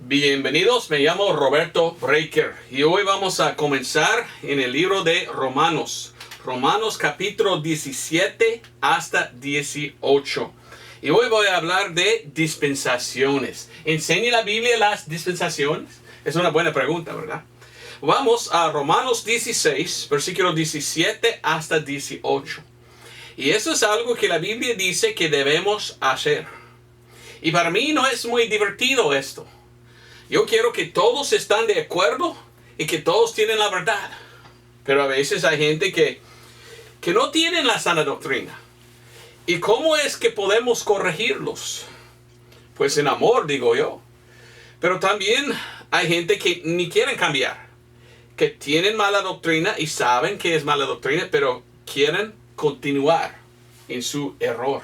Bienvenidos, me llamo Roberto Breaker y hoy vamos a comenzar en el libro de Romanos. Romanos capítulo 17 hasta 18. Y hoy voy a hablar de dispensaciones. ¿Enseña la Biblia las dispensaciones? Es una buena pregunta, ¿verdad? Vamos a Romanos 16, versículo 17 hasta 18. Y eso es algo que la Biblia dice que debemos hacer. Y para mí no es muy divertido esto. Yo quiero que todos estén de acuerdo y que todos tienen la verdad. Pero a veces hay gente que no tienen la sana doctrina. ¿Y cómo es que podemos corregirlos? Pues en amor, digo yo. Pero también hay gente que ni quieren cambiar. Que tienen mala doctrina y saben que es mala doctrina, pero quieren continuar en su error.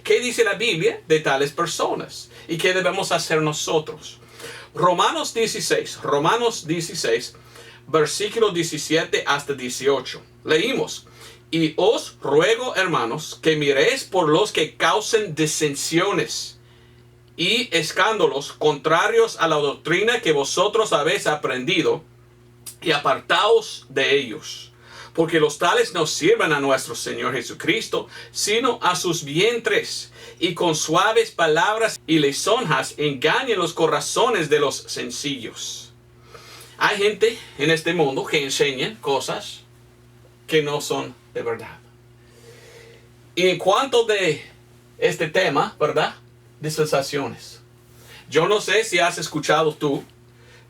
¿Qué dice la Biblia de tales personas? ¿Y qué debemos hacer nosotros? Romanos 16, versículo 17 hasta 18. Leímos: Y os ruego, hermanos, que miréis por los que causen disensiones y escándalos contrarios a la doctrina que vosotros habéis aprendido, y apartaos de ellos. Porque los tales no sirven a nuestro Señor Jesucristo, sino a sus vientres, y con suaves palabras y lisonjas engañan los corazones de los sencillos. Hay gente en este mundo que enseñan cosas que no son de verdad. Y en cuanto de este tema, ¿verdad? Dispensaciones. Yo no sé si has escuchado tú,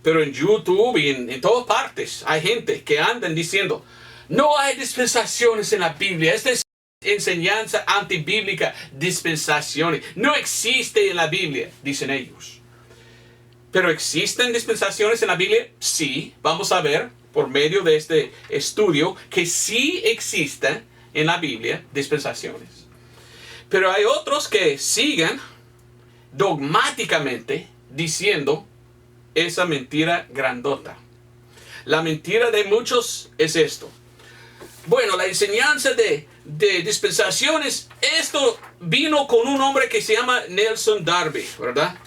pero en YouTube y en todas partes hay gente que andan diciendo: no hay dispensaciones en la Biblia. Esta es enseñanza antibíblica. Dispensaciones. No existe en la Biblia, dicen ellos. ¿Pero existen dispensaciones en la Biblia? Sí. Vamos a ver por medio de este estudio que sí existen en la Biblia dispensaciones. Pero hay otros que siguen dogmáticamente diciendo esa mentira grandota. La mentira de muchos es esto: bueno, la enseñanza de dispensaciones, esto vino con un hombre que se llama Nelson Darby, ¿verdad?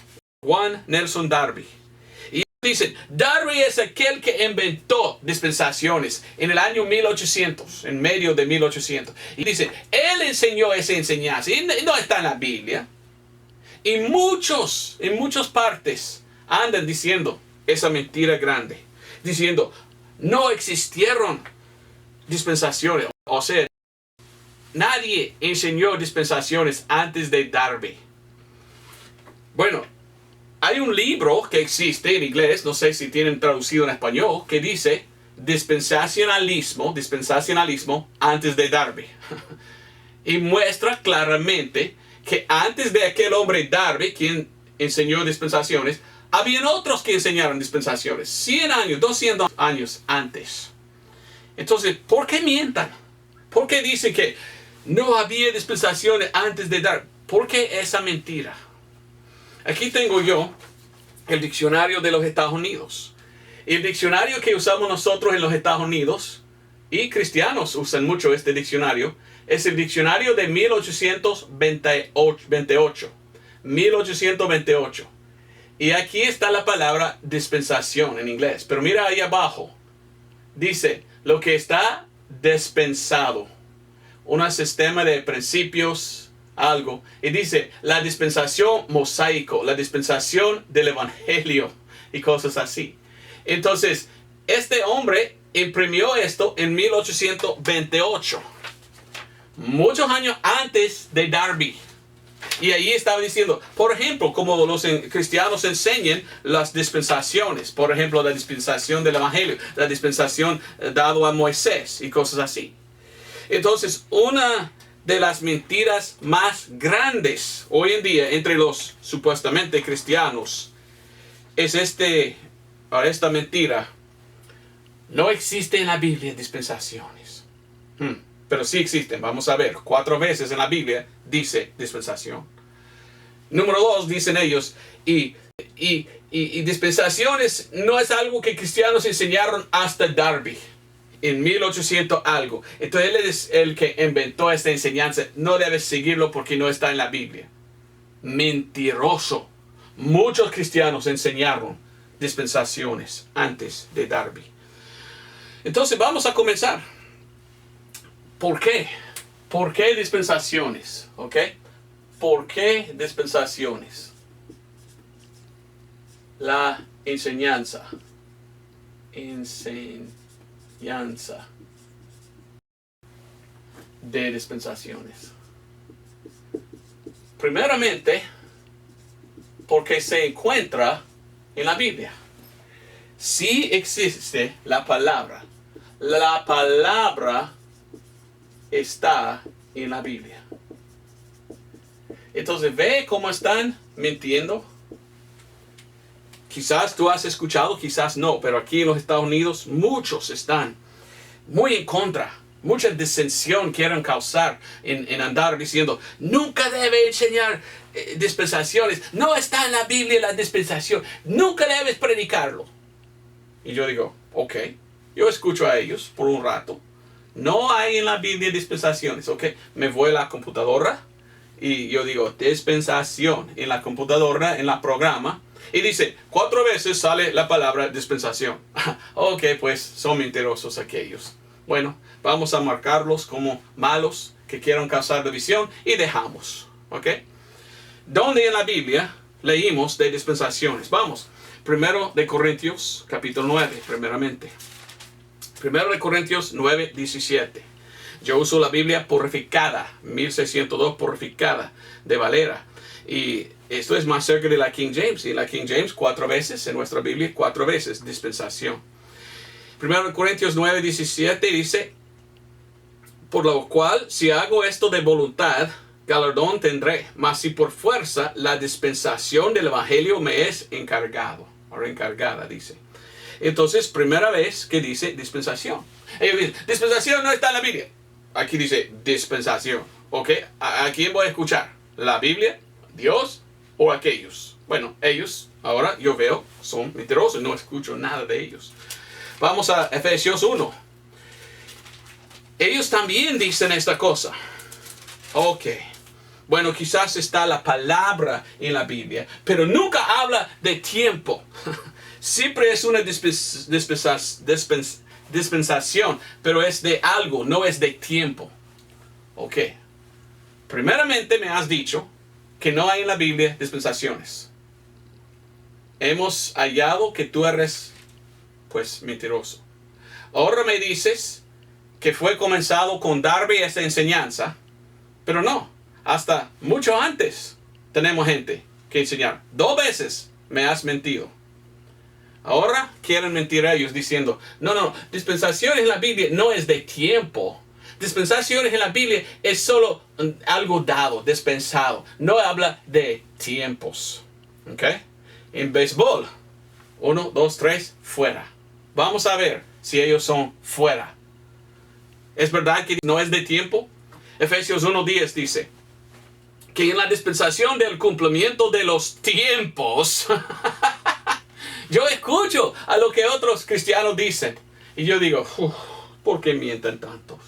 Juan Nelson Darby. Y dicen, Darby es aquel que inventó dispensaciones en el año 1800, en medio de 1800. Y dicen, él enseñó esa enseñanza y no está en la Biblia. Y en muchas partes andan diciendo esa mentira grande, diciendo, no existieron dispensaciones. O sea, nadie enseñó dispensaciones antes de Darby. Bueno, hay un libro que existe en inglés, no sé si tienen traducido en español, que dice dispensacionalismo antes de Darby. Y muestra claramente que antes de aquel hombre Darby, quien enseñó dispensaciones, habían otros que enseñaron dispensaciones 100 años, 200 años antes. Entonces, ¿por qué mientan? ¿Por qué dicen que no había dispensaciones antes de dar? ¿Por qué esa mentira? Aquí tengo yo el diccionario de los Estados Unidos. El diccionario que usamos nosotros en los Estados Unidos, y cristianos usan mucho este diccionario, es el diccionario de 1828. 1828. Y aquí está la palabra dispensación en inglés. Pero mira ahí abajo. Dice, lo que está dispensado. Un sistema de principios, algo. Y dice, la dispensación mosaico, la dispensación del evangelio y cosas así. Entonces, este hombre imprimió esto en 1828. Muchos años antes de Darby. Y ahí estaba diciendo, por ejemplo, como los cristianos enseñan las dispensaciones. Por ejemplo, la dispensación del evangelio, la dispensación dado a Moisés y cosas así. Entonces, una de las mentiras más grandes hoy en día entre los supuestamente cristianos es esta mentira. No existe en la Biblia dispensaciones. Pero sí existen. Vamos a ver. 4 veces en la Biblia dice dispensación. Número 2, dicen ellos. Y dispensaciones no es algo que cristianos enseñaron hasta Darby. En 1800 algo. Entonces él es el que inventó esta enseñanza. No debes seguirlo porque no está en la Biblia. Mentiroso. Muchos cristianos enseñaron dispensaciones antes de Darby. Entonces vamos a comenzar. ¿Por qué? ¿Por qué dispensaciones? ¿Ok? ¿Por qué dispensaciones? La enseñanza. Enseñanza de dispensaciones. Primeramente, porque se encuentra en la Biblia. Sí existe la palabra. La palabra está en la Biblia. Entonces, ve cómo están mintiendo. Quizás tú has escuchado, quizás no, pero aquí en los Estados Unidos muchos están muy en contra. Mucha disensión quieren causar en andar diciendo, nunca debe enseñar dispensaciones. No está en la Biblia la dispensación. Nunca debes predicarlo. Y yo digo, ok, yo escucho a ellos por un rato. No hay en la Biblia dispensaciones, ok. Me voy a la computadora y yo digo, dispensación en la computadora, en la programa. Y dice, 4 veces sale la palabra dispensación. Ok, pues son mentirosos aquellos. Bueno, vamos a marcarlos como malos que quieran causar división y dejamos. ¿Ok? ¿Dónde en la Biblia leímos de dispensaciones? Vamos. 1 de Corintios, capítulo 9, primeramente. 1 de Corintios 9, 17. Yo uso la Biblia purificada, 1602 purificada de Valera. Y esto es más cerca de la King James. Y la King James 4 veces, en nuestra Biblia 4 veces dispensación. 1 Corintios 9, 17 dice, por lo cual, si hago esto de voluntad, galardón tendré, mas si por fuerza, la dispensación del evangelio me es encargado, o encargada, dice. Entonces, primera vez que dice dispensación. Ellos dicen, dispensación no está en la Biblia. Aquí dice dispensación. ¿Ok? ¿A quién voy a escuchar? ¿La Biblia? ¿Dios? ¿O aquellos? Bueno, ellos, ahora yo veo, son mentirosos, no escucho nada de ellos. Vamos a Efesios 1. Ellos también dicen esta cosa. Ok. Bueno, quizás está la palabra en la Biblia, pero nunca habla de tiempo. Siempre es una dispensación, pero es de algo, no es de tiempo. Ok. Primeramente me has dicho que no hay en la Biblia dispensaciones. Hemos hallado que tú eres, pues, mentiroso. Ahora me dices que fue comenzado con Darby esta enseñanza, pero no, hasta mucho antes tenemos gente que enseñar. 2 veces me has mentido. Ahora quieren mentir a ellos diciendo, no, dispensaciones en la Biblia no es de tiempo. Dispensaciones en la Biblia es solo algo dado, dispensado. No habla de tiempos. ¿Ok? En béisbol, 1, 2, 3, fuera. Vamos a ver si ellos son fuera. ¿Es verdad que no es de tiempo? Efesios 1:10 dice que en la dispensación del cumplimiento de los tiempos, yo escucho a lo que otros cristianos dicen. Y yo digo, ¿por qué mienten tantos?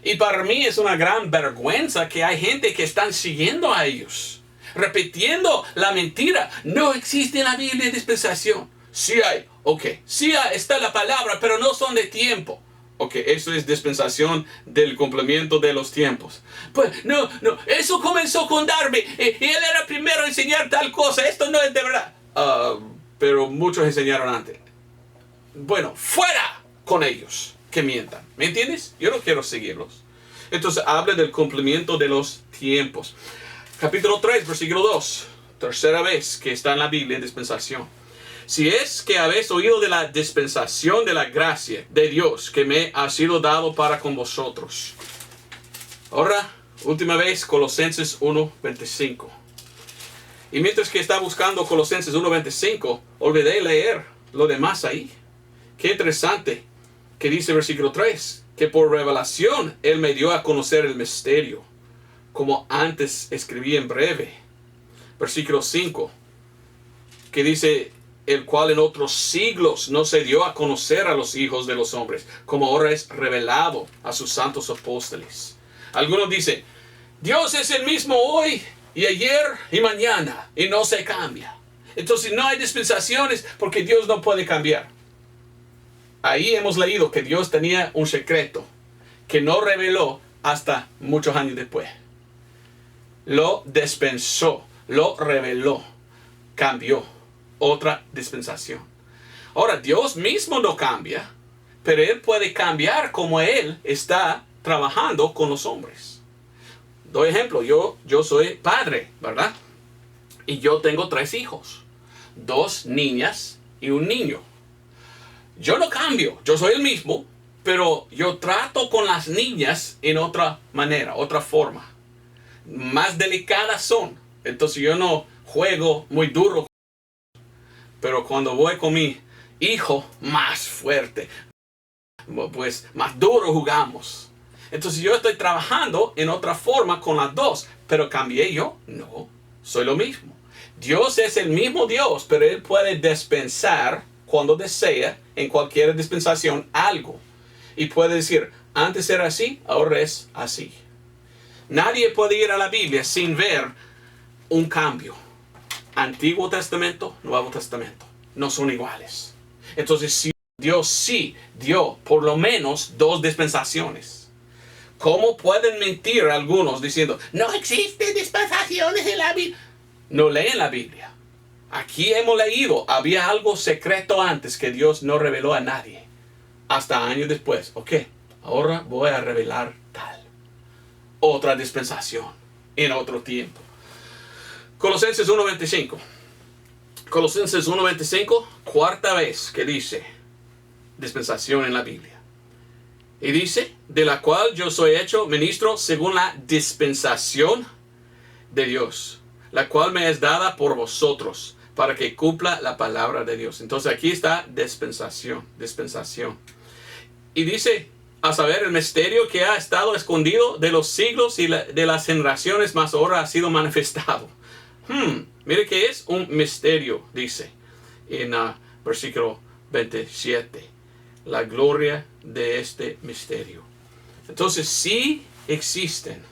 Y para mí es una gran vergüenza que hay gente que están siguiendo a ellos, repitiendo la mentira. No existe en la Biblia dispensación. Sí hay, ok. Sí está la palabra, pero no son de tiempo. Ok, eso es dispensación del cumplimiento de los tiempos. Pues no, eso comenzó con Darby. Y él era primero a enseñar tal cosa. Esto no es de verdad. Pero muchos enseñaron antes. Bueno, fuera con ellos que mientan. ¿Me entiendes? Yo no quiero seguirlos. Entonces habla del cumplimiento de los tiempos. Capítulo 3, versículo 2. Tercera vez que está en la Biblia dispensación. Si es que habéis oído de la dispensación de la gracia de Dios que me ha sido dado para con vosotros. Ahora, última vez, Colosenses 1:25. Y mientras que está buscando Colosenses 1:25, olvidé leer lo demás ahí. Qué interesante que dice versículo 3, que por revelación Él me dio a conocer el misterio, como antes escribí en breve. Versículo 5, que dice, el cual en otros siglos no se dio a conocer a los hijos de los hombres, como ahora es revelado a sus santos apóstoles. Algunos dicen, Dios es el mismo hoy y ayer y mañana y no se cambia. Entonces no hay dispensaciones porque Dios no puede cambiar. Ahí hemos leído que Dios tenía un secreto que no reveló hasta muchos años después. Lo dispensó, lo reveló, cambió. Otra dispensación. Ahora, Dios mismo no cambia, pero Él puede cambiar como Él está trabajando con los hombres. Doy ejemplo, yo soy padre, ¿verdad? Y yo tengo 3 hijos, 2 niñas y un niño. Yo no cambio, yo soy el mismo, pero yo trato con las niñas en otra manera, otra forma. Más delicadas son. Entonces yo no juego muy duro. Pero cuando voy con mi hijo, más fuerte, pues más duro jugamos. Entonces yo estoy trabajando en otra forma con las 2. Pero cambié yo, no, soy lo mismo. Dios es el mismo Dios, pero Él puede dispensar cuando desea, en cualquier dispensación, algo. Y puede decir, antes era así, ahora es así. Nadie puede ir a la Biblia sin ver un cambio. Antiguo Testamento, Nuevo Testamento, no son iguales. Entonces, si Dios sí dio por lo menos 2 dispensaciones, ¿cómo pueden mentir algunos diciendo, no existen dispensaciones en la Biblia? No leen la Biblia. Aquí hemos leído, había algo secreto antes que Dios no reveló a nadie. Hasta años después, ok, ahora voy a revelar tal. Otra dispensación en otro tiempo. Colosenses 1:25. Colosenses 1:25, cuarta vez que dice dispensación en la Biblia. Y dice, de la cual yo soy hecho ministro según la dispensación de Dios, la cual me es dada por vosotros, para que cumpla la palabra de Dios. Entonces aquí está dispensación. Y dice, a saber, el misterio que ha estado escondido de los siglos y de las generaciones, mas ahora ha sido manifestado. Mire que es un misterio, dice en versículo 27. La gloria de este misterio. Entonces sí existen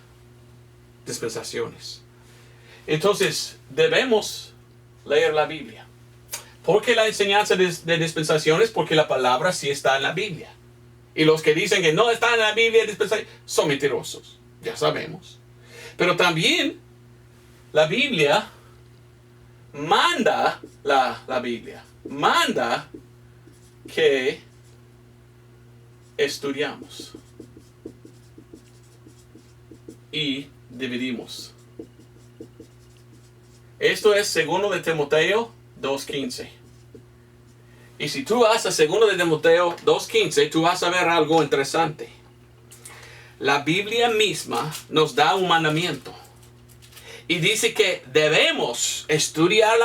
dispensaciones. Entonces debemos leer la Biblia. ¿Por qué la enseñanza de dispensaciones? Porque la palabra sí está en la Biblia. Y los que dicen que no está en la Biblia son mentirosos. Ya sabemos. Pero también la Biblia manda, la Biblia manda que estudiamos y dividimos. Esto es 2 de Timoteo 2:15. Y si tú vas a 2 de Timoteo 2:15, tú vas a ver algo interesante. La Biblia misma nos da un mandamiento. Y dice que debemos estudiar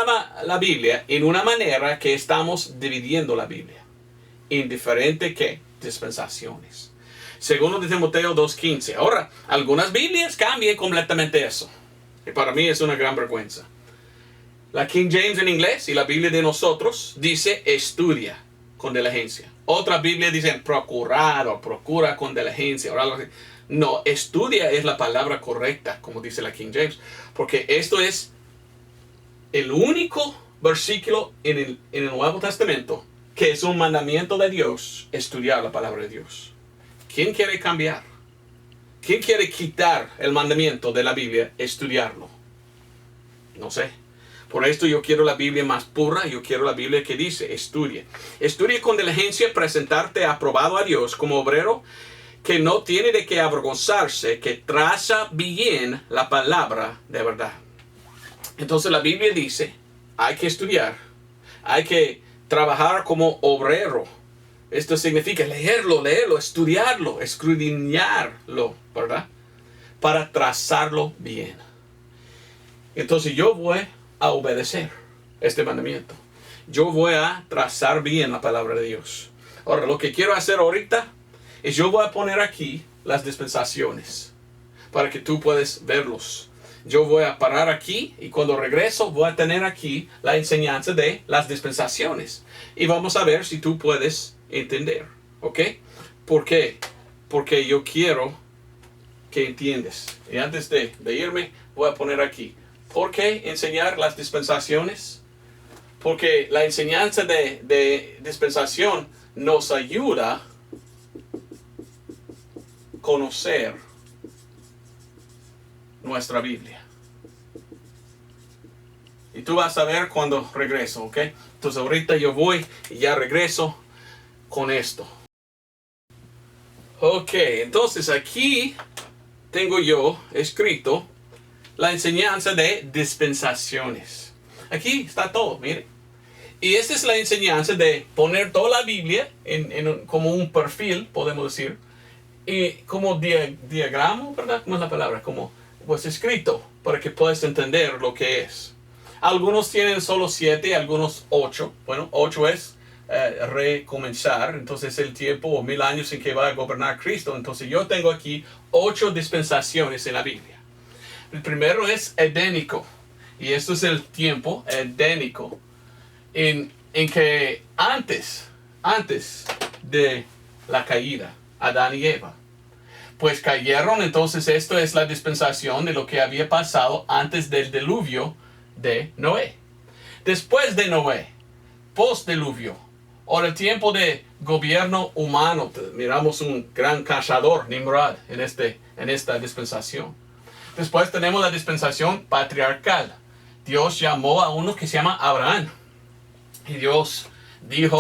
la Biblia en una manera que estamos dividiendo la Biblia. En diferentes dispensaciones. 2 de Timoteo 2:15. Ahora, algunas Biblias cambian completamente eso. Y para mí es una gran vergüenza. La King James en inglés y la Biblia de nosotros dice estudia con diligencia. Otras Biblias dicen procurar o procura con diligencia o algo así. No, estudia es la palabra correcta, como dice la King James. Porque esto es el único versículo en el Nuevo Testamento que es un mandamiento de Dios, estudiar la palabra de Dios. ¿Quién quiere cambiar? ¿Quién quiere quitar el mandamiento de la Biblia? Estudiarlo. No sé. Por esto yo quiero la Biblia más pura. Yo quiero la Biblia que dice, estudia. Estudia con diligencia, presentarte aprobado a Dios como obrero que no tiene de qué avergonzarse, que traza bien la palabra de verdad. Entonces la Biblia dice, hay que estudiar, hay que trabajar como obrero. Esto significa leerlo, estudiarlo, escudriñarlo, ¿verdad? Para trazarlo bien. Entonces yo voy a obedecer este mandamiento. Yo voy a trazar bien la palabra de Dios. Ahora, lo que quiero hacer ahorita es yo voy a poner aquí las dispensaciones para que tú puedas verlos. Yo voy a parar aquí y cuando regreso voy a tener aquí la enseñanza de las dispensaciones. Y vamos a ver si tú puedes entender. ¿Ok? ¿Por qué? Porque yo quiero que entiendas. Y antes de irme, voy a poner aquí ¿Por qué enseñar las dispensaciones? Porque la enseñanza de dispensación nos ayuda a conocer nuestra Biblia. Y tú vas a ver cuando regreso, ¿ok? Entonces ahorita yo voy y ya regreso con esto. Ok, entonces aquí tengo yo escrito la enseñanza de dispensaciones. Aquí está todo, mire. Y esta es la enseñanza de poner toda la Biblia como un perfil, podemos decir. Y como diagrama, ¿verdad? ¿Cómo es la palabra? Como pues escrito, para que puedas entender lo que es. Algunos tienen solo 7, algunos 8. Bueno, 8 es recomenzar. Entonces el tiempo o 1000 años en que va a gobernar Cristo. Entonces yo tengo aquí 8 dispensaciones en la Biblia. El primero es edénico. Y esto es el tiempo edénico. En que antes de la caída, Adán y Eva, pues cayeron. Entonces esto es la dispensación de lo que había pasado antes del diluvio de Noé. Después de Noé, post-diluvio, o el tiempo de gobierno humano, miramos un gran cazador, Nimrod, en esta dispensación. Después tenemos la dispensación patriarcal. Dios llamó a uno que se llama Abraham. Y Dios dijo,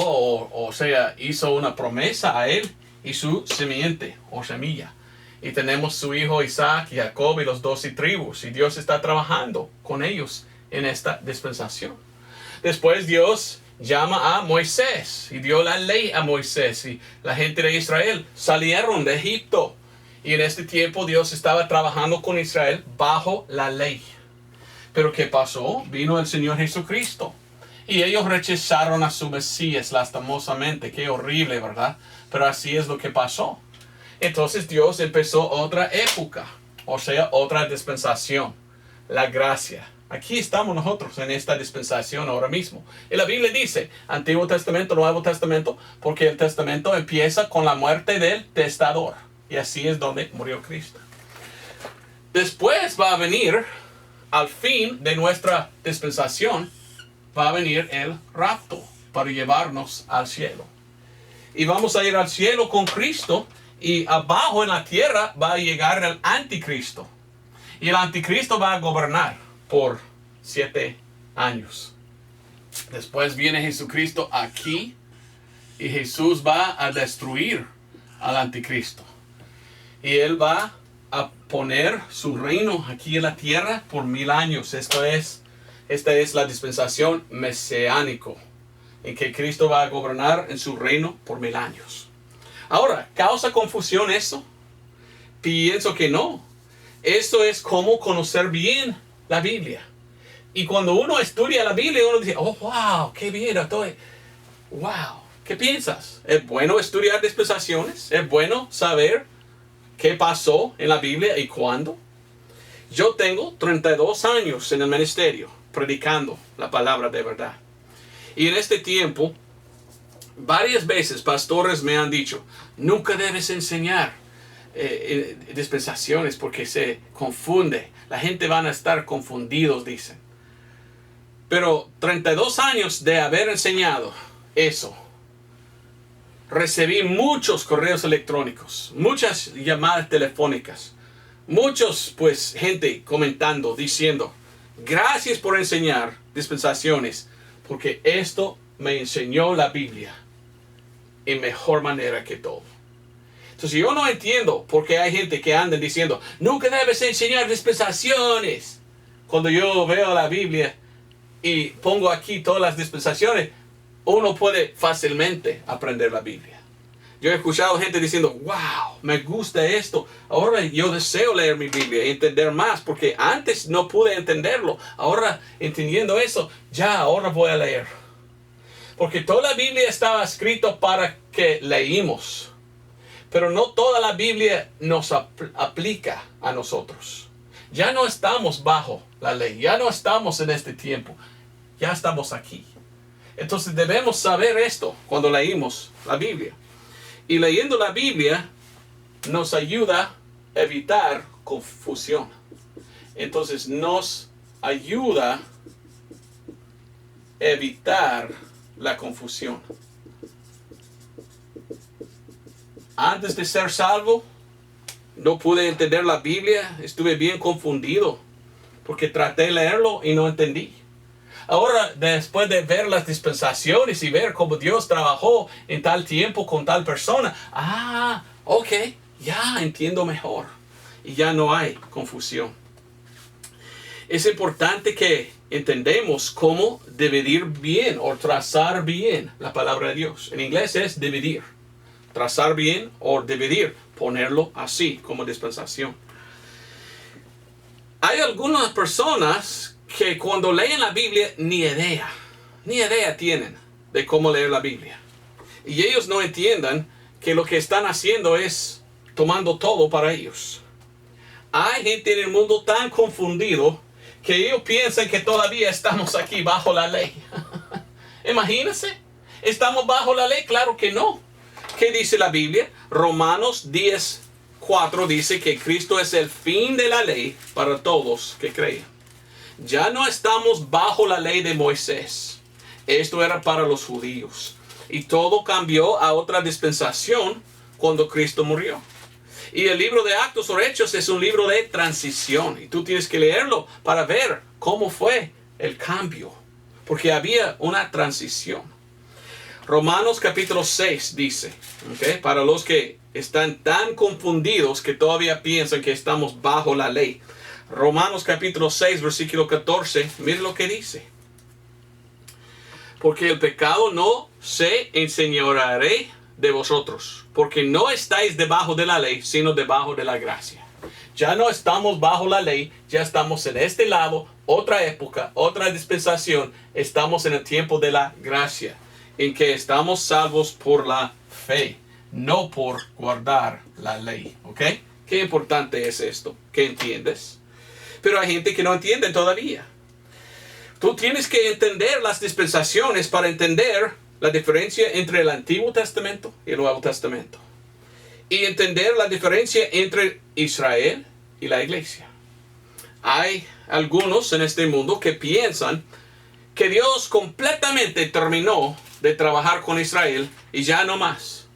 o sea, hizo una promesa a él y su simiente o semilla. Y tenemos su hijo Isaac y Jacob y los 12 tribus. Y Dios está trabajando con ellos en esta dispensación. Después Dios llama a Moisés y dio la ley a Moisés. Y la gente de Israel salieron de Egipto. Y en este tiempo Dios estaba trabajando con Israel bajo la ley. Pero ¿qué pasó? Vino el Señor Jesucristo. Y ellos rechazaron a su Mesías lastimosamente. Qué horrible, ¿verdad? Pero así es lo que pasó. Entonces Dios empezó otra época. O sea, otra dispensación. La gracia. Aquí estamos nosotros en esta dispensación ahora mismo. Y la Biblia dice, Antiguo Testamento, Nuevo Testamento, porque el Testamento empieza con la muerte del testador. Y así es donde murió Cristo. Después va a venir, al fin de nuestra dispensación, va a venir el rapto para llevarnos al cielo. Y vamos a ir al cielo con Cristo. Y abajo en la tierra va a llegar el anticristo. Y el anticristo va a gobernar por 7 años. Después viene Jesucristo aquí. Y Jesús va a destruir al anticristo. Y él va a poner su reino aquí en la tierra por 1000 años. Esta es la dispensación mesiánico, en que Cristo va a gobernar en su reino por 1000 años. Ahora, ¿causa confusión eso? Pienso que no. Esto es como conocer bien la Biblia. Y cuando uno estudia la Biblia, uno dice, oh, wow, qué bien, wow. ¿Qué piensas? ¿Es bueno estudiar dispensaciones? ¿Es bueno saber qué pasó en la Biblia y cuándo? Yo tengo 32 años en el ministerio, predicando la palabra de verdad. Y en este tiempo, varias veces pastores me han dicho, nunca debes enseñar dispensaciones porque se confunde. La gente van a estar confundidos, dicen. Pero 32 años de haber enseñado eso, recibí muchos correos electrónicos, muchas llamadas telefónicas, muchos gente comentando, diciendo, gracias por enseñar dispensaciones, porque esto me enseñó la Biblia en mejor manera que todo. Entonces yo no entiendo por qué hay gente que anda diciendo, nunca debes enseñar dispensaciones. Cuando yo veo la Biblia y pongo aquí todas las dispensaciones, uno puede fácilmente aprender la Biblia. Yo he escuchado gente diciendo, wow, me gusta esto. Ahora yo deseo leer mi Biblia y entender más, porque antes no pude entenderlo. Ahora, entendiendo eso, ahora voy a leer. Porque toda la Biblia estaba escrita para que leímos. Pero no toda la Biblia nos aplica a nosotros. Ya no estamos bajo la ley. Ya no estamos en este tiempo. Ya estamos aquí. Entonces debemos saber esto cuando leímos la Biblia. Y leyendo la Biblia nos ayuda a evitar confusión. Entonces nos ayuda a evitar la confusión. Antes de ser salvo, no pude entender la Biblia, estuve bien confundido, porque traté de leerlo y no entendí. Ahora, después de ver las dispensaciones y ver cómo Dios trabajó en tal tiempo con tal persona, ok, ya entiendo mejor. Y ya no hay confusión. Es importante que entendemos cómo dividir bien o trazar bien la palabra de Dios. En inglés es dividir. Trazar bien o dividir, ponerlo así como dispensación. Hay algunas personas que cuando leen la Biblia ni idea tienen de cómo leer la Biblia. Y ellos no entiendan que lo que están haciendo es tomando todo para ellos. Hay gente en el mundo tan confundido que ellos piensan que todavía estamos aquí bajo la ley. Imagínense, ¿estamos bajo la ley? Claro que no. ¿Qué dice la Biblia? Romanos 10:4 dice que Cristo es el fin de la ley para todos que creen. Ya no estamos bajo la ley de Moisés. Esto era para los judíos. Y todo cambió a otra dispensación cuando Cristo murió. Y el libro de Actos o Hechos es un libro de transición. Y tú tienes que leerlo para ver cómo fue el cambio. Porque había una transición. Romanos capítulo 6 dice, para los que están tan confundidos que todavía piensan que estamos bajo la ley. Romanos capítulo 6, versículo 14, mire lo que dice. Porque el pecado no se enseñoreará de vosotros, porque no estáis debajo de la ley, sino debajo de la gracia. Ya no estamos bajo la ley, ya estamos en este lado, otra época, otra dispensación. Estamos en el tiempo de la gracia, en que estamos salvos por la fe, no por guardar la ley. ¿Ok? Qué importante es esto, ¿qué entiendes? Pero hay gente que no entiende todavía. Tú tienes que entender las dispensaciones para entender la diferencia entre el Antiguo Testamento y el Nuevo Testamento. Y entender la diferencia entre Israel y la iglesia. Hay algunos en este mundo que piensan que Dios completamente terminó de trabajar con Israel y ya no más.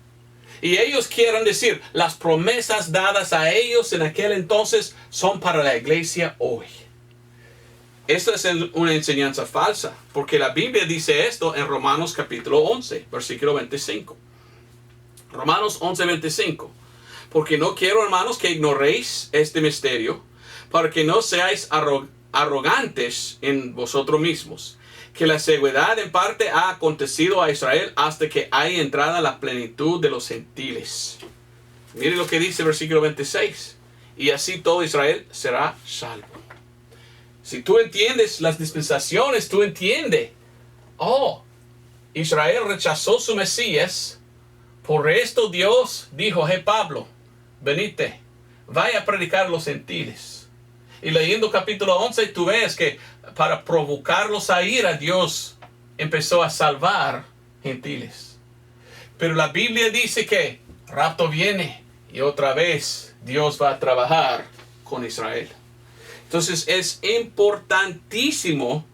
Y ellos quieren decir, las promesas dadas a ellos en aquel entonces son para la iglesia hoy. Esta es una enseñanza falsa, porque la Biblia dice esto en Romanos capítulo 11, versículo 25. Romanos 11, 25. Porque no quiero, hermanos, que ignoréis este misterio, para que no seáis arrogantes en vosotros mismos, que la seguridad en parte ha acontecido a Israel hasta que haya entrada la plenitud de los gentiles. Mire lo que dice el versículo 26. Y así todo Israel será salvo. Si tú entiendes las dispensaciones, tú entiendes. Israel rechazó su Mesías. Por esto Dios dijo, Pablo, venite, vaya a predicar a los gentiles. Y leyendo capítulo 11, tú ves que para provocarlos a ir a Dios, empezó a salvar gentiles. Pero la Biblia dice que rapto viene y otra vez Dios va a trabajar con Israel. Entonces es importantísimo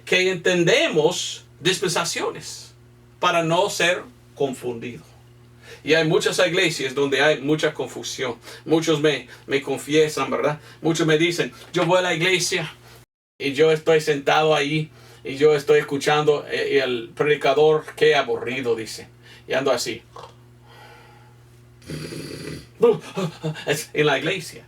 que entendemos dispensaciones para no ser confundidos. Y hay muchas iglesias donde hay mucha confusión. Muchos me confiesan, ¿verdad? Muchos me dicen, yo voy a la iglesia y yo estoy sentado ahí y yo estoy escuchando y el predicador, qué aburrido, dice. Y ando así. En la iglesia.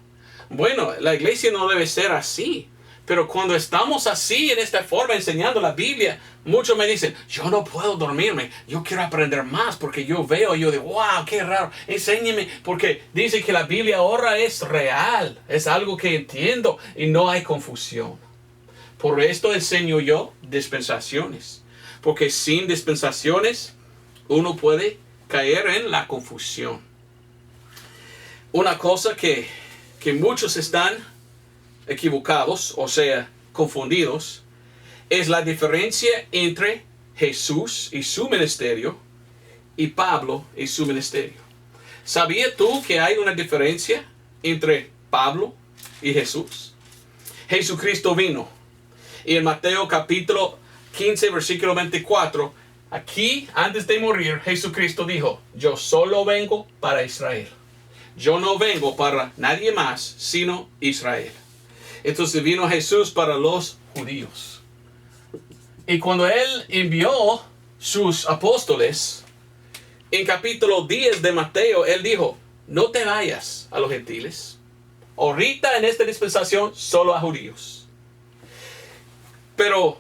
Bueno, la iglesia no debe ser así. Pero cuando estamos así, en esta forma, enseñando la Biblia, muchos me dicen, yo no puedo dormirme, yo quiero aprender más, porque yo veo, yo digo, wow, qué raro, enséñeme, porque dice que la Biblia ahora es real, es algo que entiendo y no hay confusión. Por esto enseño yo dispensaciones, porque sin dispensaciones, uno puede caer en la confusión. Una cosa que muchos están equivocados, o sea, confundidos, es la diferencia entre Jesús y su ministerio y Pablo y su ministerio. ¿Sabías tú que hay una diferencia entre Pablo y Jesús? Jesucristo vino Y en Mateo capítulo 15, versículo 24, aquí, antes de morir, Jesucristo dijo, yo solo vengo para Israel. Yo no vengo para nadie más, sino Israel. Entonces vino Jesús para los judíos. Y cuando Él envió sus apóstoles, en capítulo 10 de Mateo, Él dijo, no te vayas a los gentiles. Ahorita en esta dispensación, solo a judíos. Pero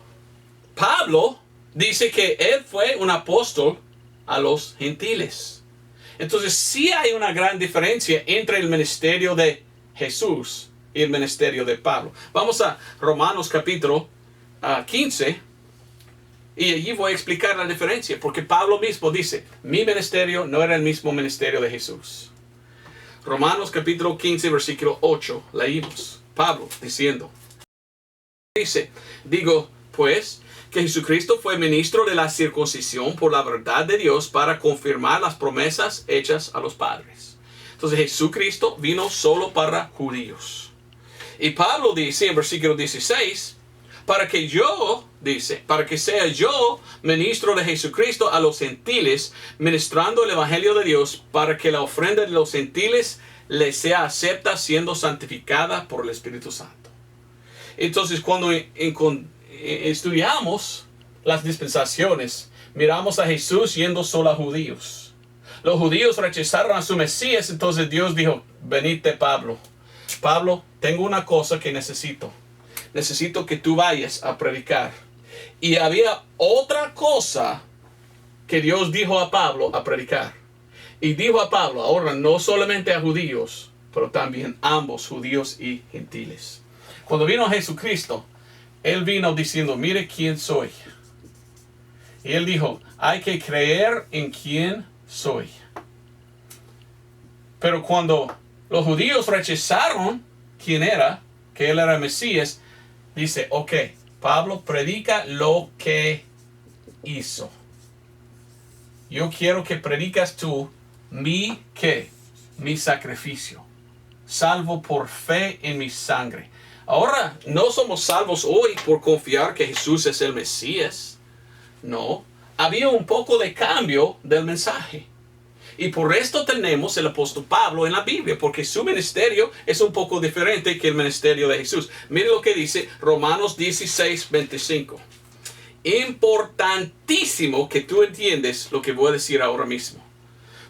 Pablo dice que él fue un apóstol a los gentiles. Entonces sí hay una gran diferencia entre el ministerio de Jesús y el ministerio de Pablo. Vamos a Romanos capítulo 15 y allí voy a explicar la diferencia, porque Pablo mismo dice, mi ministerio no era el mismo ministerio de Jesús. Romanos capítulo 15 versículo 8 leímos Pablo diciendo, dice, digo pues que Jesucristo fue ministro de la circuncisión por la verdad de Dios para confirmar las promesas hechas a los padres. Entonces Jesucristo vino solo para judíos. Y Pablo dice en versículo 16, para que sea yo ministro de Jesucristo a los gentiles, ministrando el evangelio de Dios, para que la ofrenda de los gentiles les sea acepta, siendo santificada por el Espíritu Santo. Entonces cuando estudiamos las dispensaciones, miramos a Jesús yendo solo a judíos. Los judíos rechazaron a su Mesías, entonces Dios dijo, venite Pablo. Pablo, tengo una cosa que necesito. Necesito que tú vayas a predicar. Y había otra cosa que Dios dijo a Pablo a predicar. Y dijo a Pablo, ahora no solamente a judíos, pero también ambos, judíos y gentiles. Cuando vino Jesucristo, Él vino diciendo, mire quién soy. Y Él dijo, hay que creer en quién soy. Pero cuando los judíos rechazaron quién era, que Él era Mesías, dice, ok, Pablo predica lo que hizo. Yo quiero que predicas tú mi sacrificio. Salvo por fe en mi sangre. Ahora, no somos salvos hoy por confiar que Jesús es el Mesías. No, había un poco de cambio del mensaje. Y por esto tenemos el apóstol Pablo en la Biblia, porque su ministerio es un poco diferente que el ministerio de Jesús. Mire lo que dice Romanos 16, 25. Importantísimo que tú entiendes lo que voy a decir ahora mismo.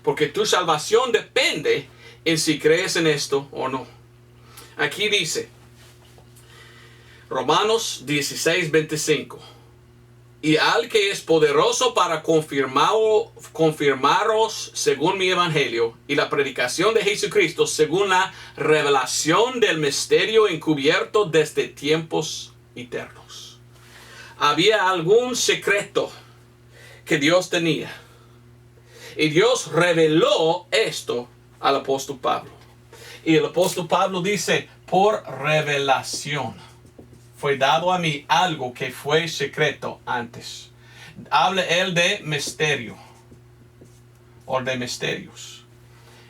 Porque tu salvación depende en si crees en esto o no. Aquí dice, Romanos 16, 25. Y al que es poderoso para confirmaros según mi evangelio y la predicación de Jesucristo según la revelación del misterio encubierto desde tiempos eternos. Había algún secreto que Dios tenía. Y Dios reveló esto al apóstol Pablo. Y el apóstol Pablo dice, por revelación. Fue dado a mí algo que fue secreto antes. Habla él de misterio. O de misterios.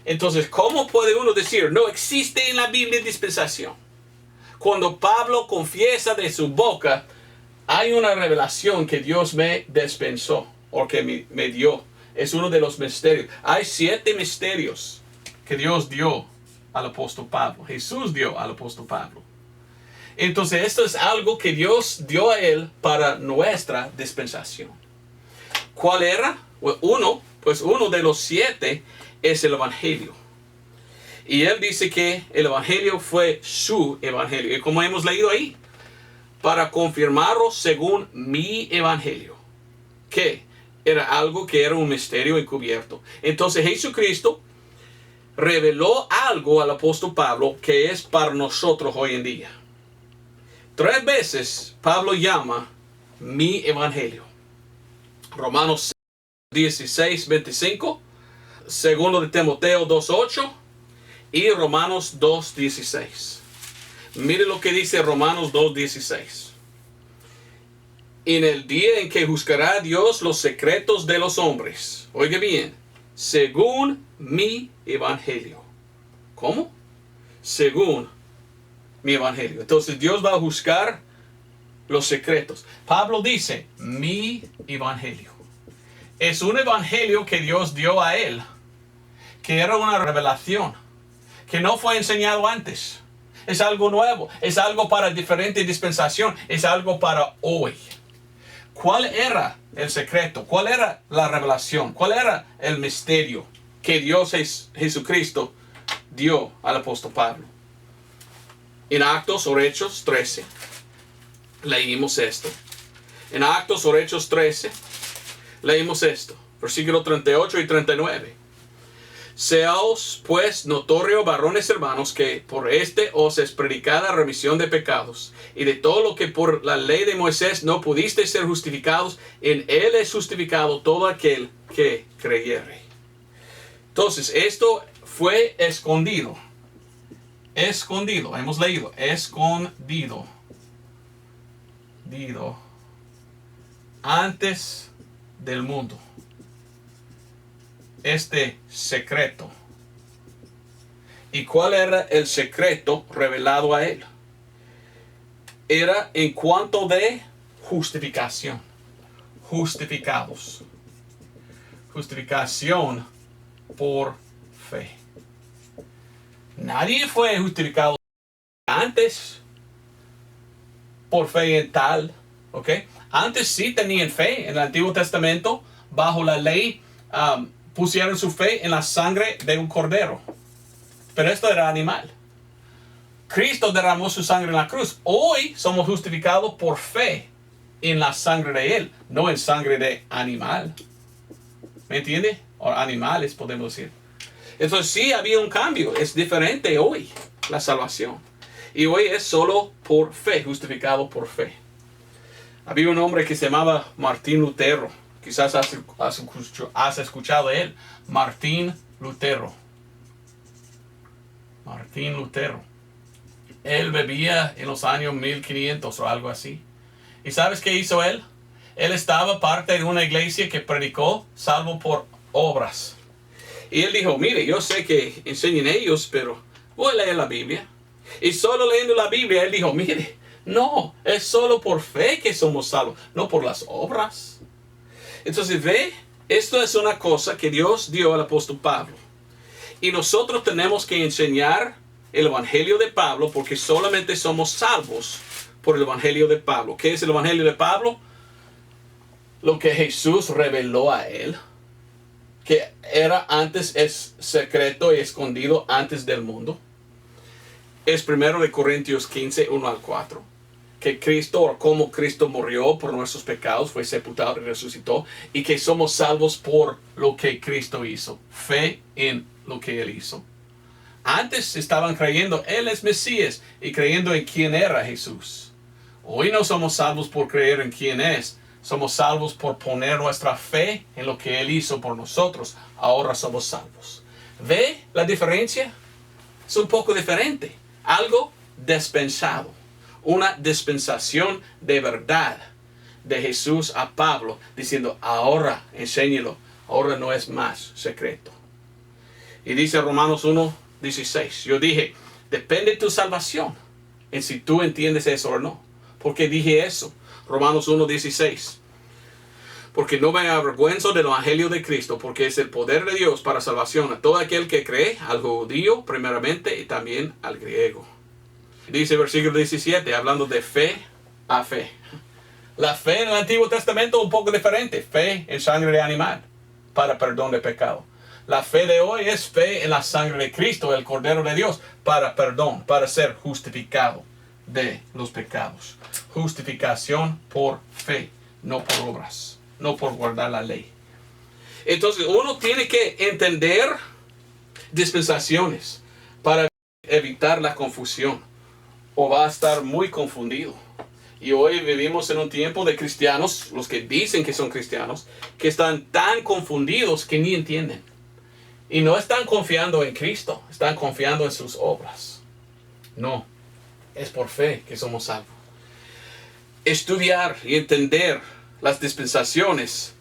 Entonces, ¿cómo puede uno decir, no existe en la Biblia dispensación? Cuando Pablo confiesa de su boca, hay una revelación que Dios me dispensó. O que me dio. Es uno de los misterios. Hay 7 misterios que Dios dio al apóstol Pablo. Jesús dio al apóstol Pablo. Entonces esto es algo que Dios dio a él para nuestra dispensación. ¿Cuál era? Uno de los 7 es el evangelio. Y él dice que el evangelio fue su evangelio. Y como hemos leído ahí, para confirmaros según mi evangelio. Que era algo que era un misterio encubierto. Entonces Jesucristo reveló algo al apóstol Pablo que es para nosotros hoy en día. 3 veces Pablo llama mi evangelio. Romanos 16, 25. Segundo de Timoteo 2:8. Y Romanos 2:16. Mire lo que dice Romanos 2:16. En el día en que juzgará Dios los secretos de los hombres. Oiga bien. Según mi evangelio. ¿Cómo? Según mi evangelio. Entonces Dios va a juzgar los secretos. Pablo dice, mi evangelio. Es un evangelio que Dios dio a él, que era una revelación, que no fue enseñado antes. Es algo nuevo, es algo para diferente dispensación, es algo para hoy. ¿Cuál era el secreto? ¿Cuál era la revelación? ¿Cuál era el misterio que Dios Jesucristo dio al apóstol Pablo? En Actos o Hechos 13 leímos esto. En Actos o Hechos 13 leímos esto. Versículos 38 y 39. Seaos pues notorio, varones hermanos, que por os es predicada remisión de pecados, y de todo lo que por la ley de Moisés no pudisteis ser justificados, en él es justificado todo aquel que creyere. Entonces, esto fue escondido. Escondido, hemos leído, escondido. Antes del mundo. Este secreto. ¿Y cuál era el secreto revelado a él? Era en cuanto de justificación. Justificados. Justificación por fe. Nadie fue justificado antes por fe en tal. ¿Ok? Antes sí tenían fe en el Antiguo Testamento. Bajo la ley pusieron su fe en la sangre de un cordero. Pero esto era animal. Cristo derramó su sangre en la cruz. Hoy somos justificados por fe en la sangre de Él, no en sangre de animal. ¿Me entiende? O animales, podemos decir. Entonces sí había un cambio. Es diferente hoy la salvación. Y hoy es solo por fe, justificado por fe. Había un hombre que se llamaba Martín Lutero. Quizás has escuchado de él. Martín Lutero. Martín Lutero. Él vivía en los años 1500 o algo así. ¿Y sabes qué hizo él? Él estaba parte de una iglesia que predicó salvo por obras. Y él dijo, mire, yo sé que enseñan ellos, pero voy a leer la Biblia. Y solo leyendo la Biblia, él dijo, mire, no, es solo por fe que somos salvos, no por las obras. Entonces ve, esto es una cosa que Dios dio al apóstol Pablo. Y nosotros tenemos que enseñar el evangelio de Pablo porque solamente somos salvos por el evangelio de Pablo. ¿Qué es el evangelio de Pablo? Lo que Jesús reveló a él, que era antes, es secreto y escondido antes del mundo. Es 1 Corintios 15, 1 al 4. Que Cristo, o como Cristo murió por nuestros pecados, fue sepultado y resucitó, y que somos salvos por lo que Cristo hizo. Fe en lo que Él hizo. Antes estaban creyendo, Él es Mesías, y creyendo en quién era Jesús. Hoy no somos salvos por creer en quién es. Somos salvos por poner nuestra fe en lo que Él hizo por nosotros. Ahora somos salvos. ¿Ve la diferencia? Es un poco diferente. Algo dispensado. Una dispensación de verdad de Jesús a Pablo, diciendo, ahora enséñelo, ahora no es más secreto. Y dice Romanos 1:16, yo dije, depende de tu salvación, en si tú entiendes eso o no. ¿Por qué dije eso? Romanos 1:16, porque no me avergüenzo del evangelio de Cristo, porque es el poder de Dios para salvación a todo aquel que cree, al judío primeramente y también al griego. Dice versículo 17, hablando de fe a fe. La fe en el Antiguo Testamento es un poco diferente. Fe en sangre de animal para perdón de pecado. La fe de hoy es fe en la sangre de Cristo, el Cordero de Dios, para perdón, para ser justificado de los pecados. Justificación por fe, no por obras, no por guardar la ley. Entonces uno tiene que entender dispensaciones para evitar la confusión, o va a estar muy confundido. Y hoy vivimos en un tiempo de cristianos, los que dicen que son cristianos, que están tan confundidos que ni entienden. Y no están confiando en Cristo, están confiando en sus obras. No, es por fe que somos salvos. Estudiar y entender las dispensaciones,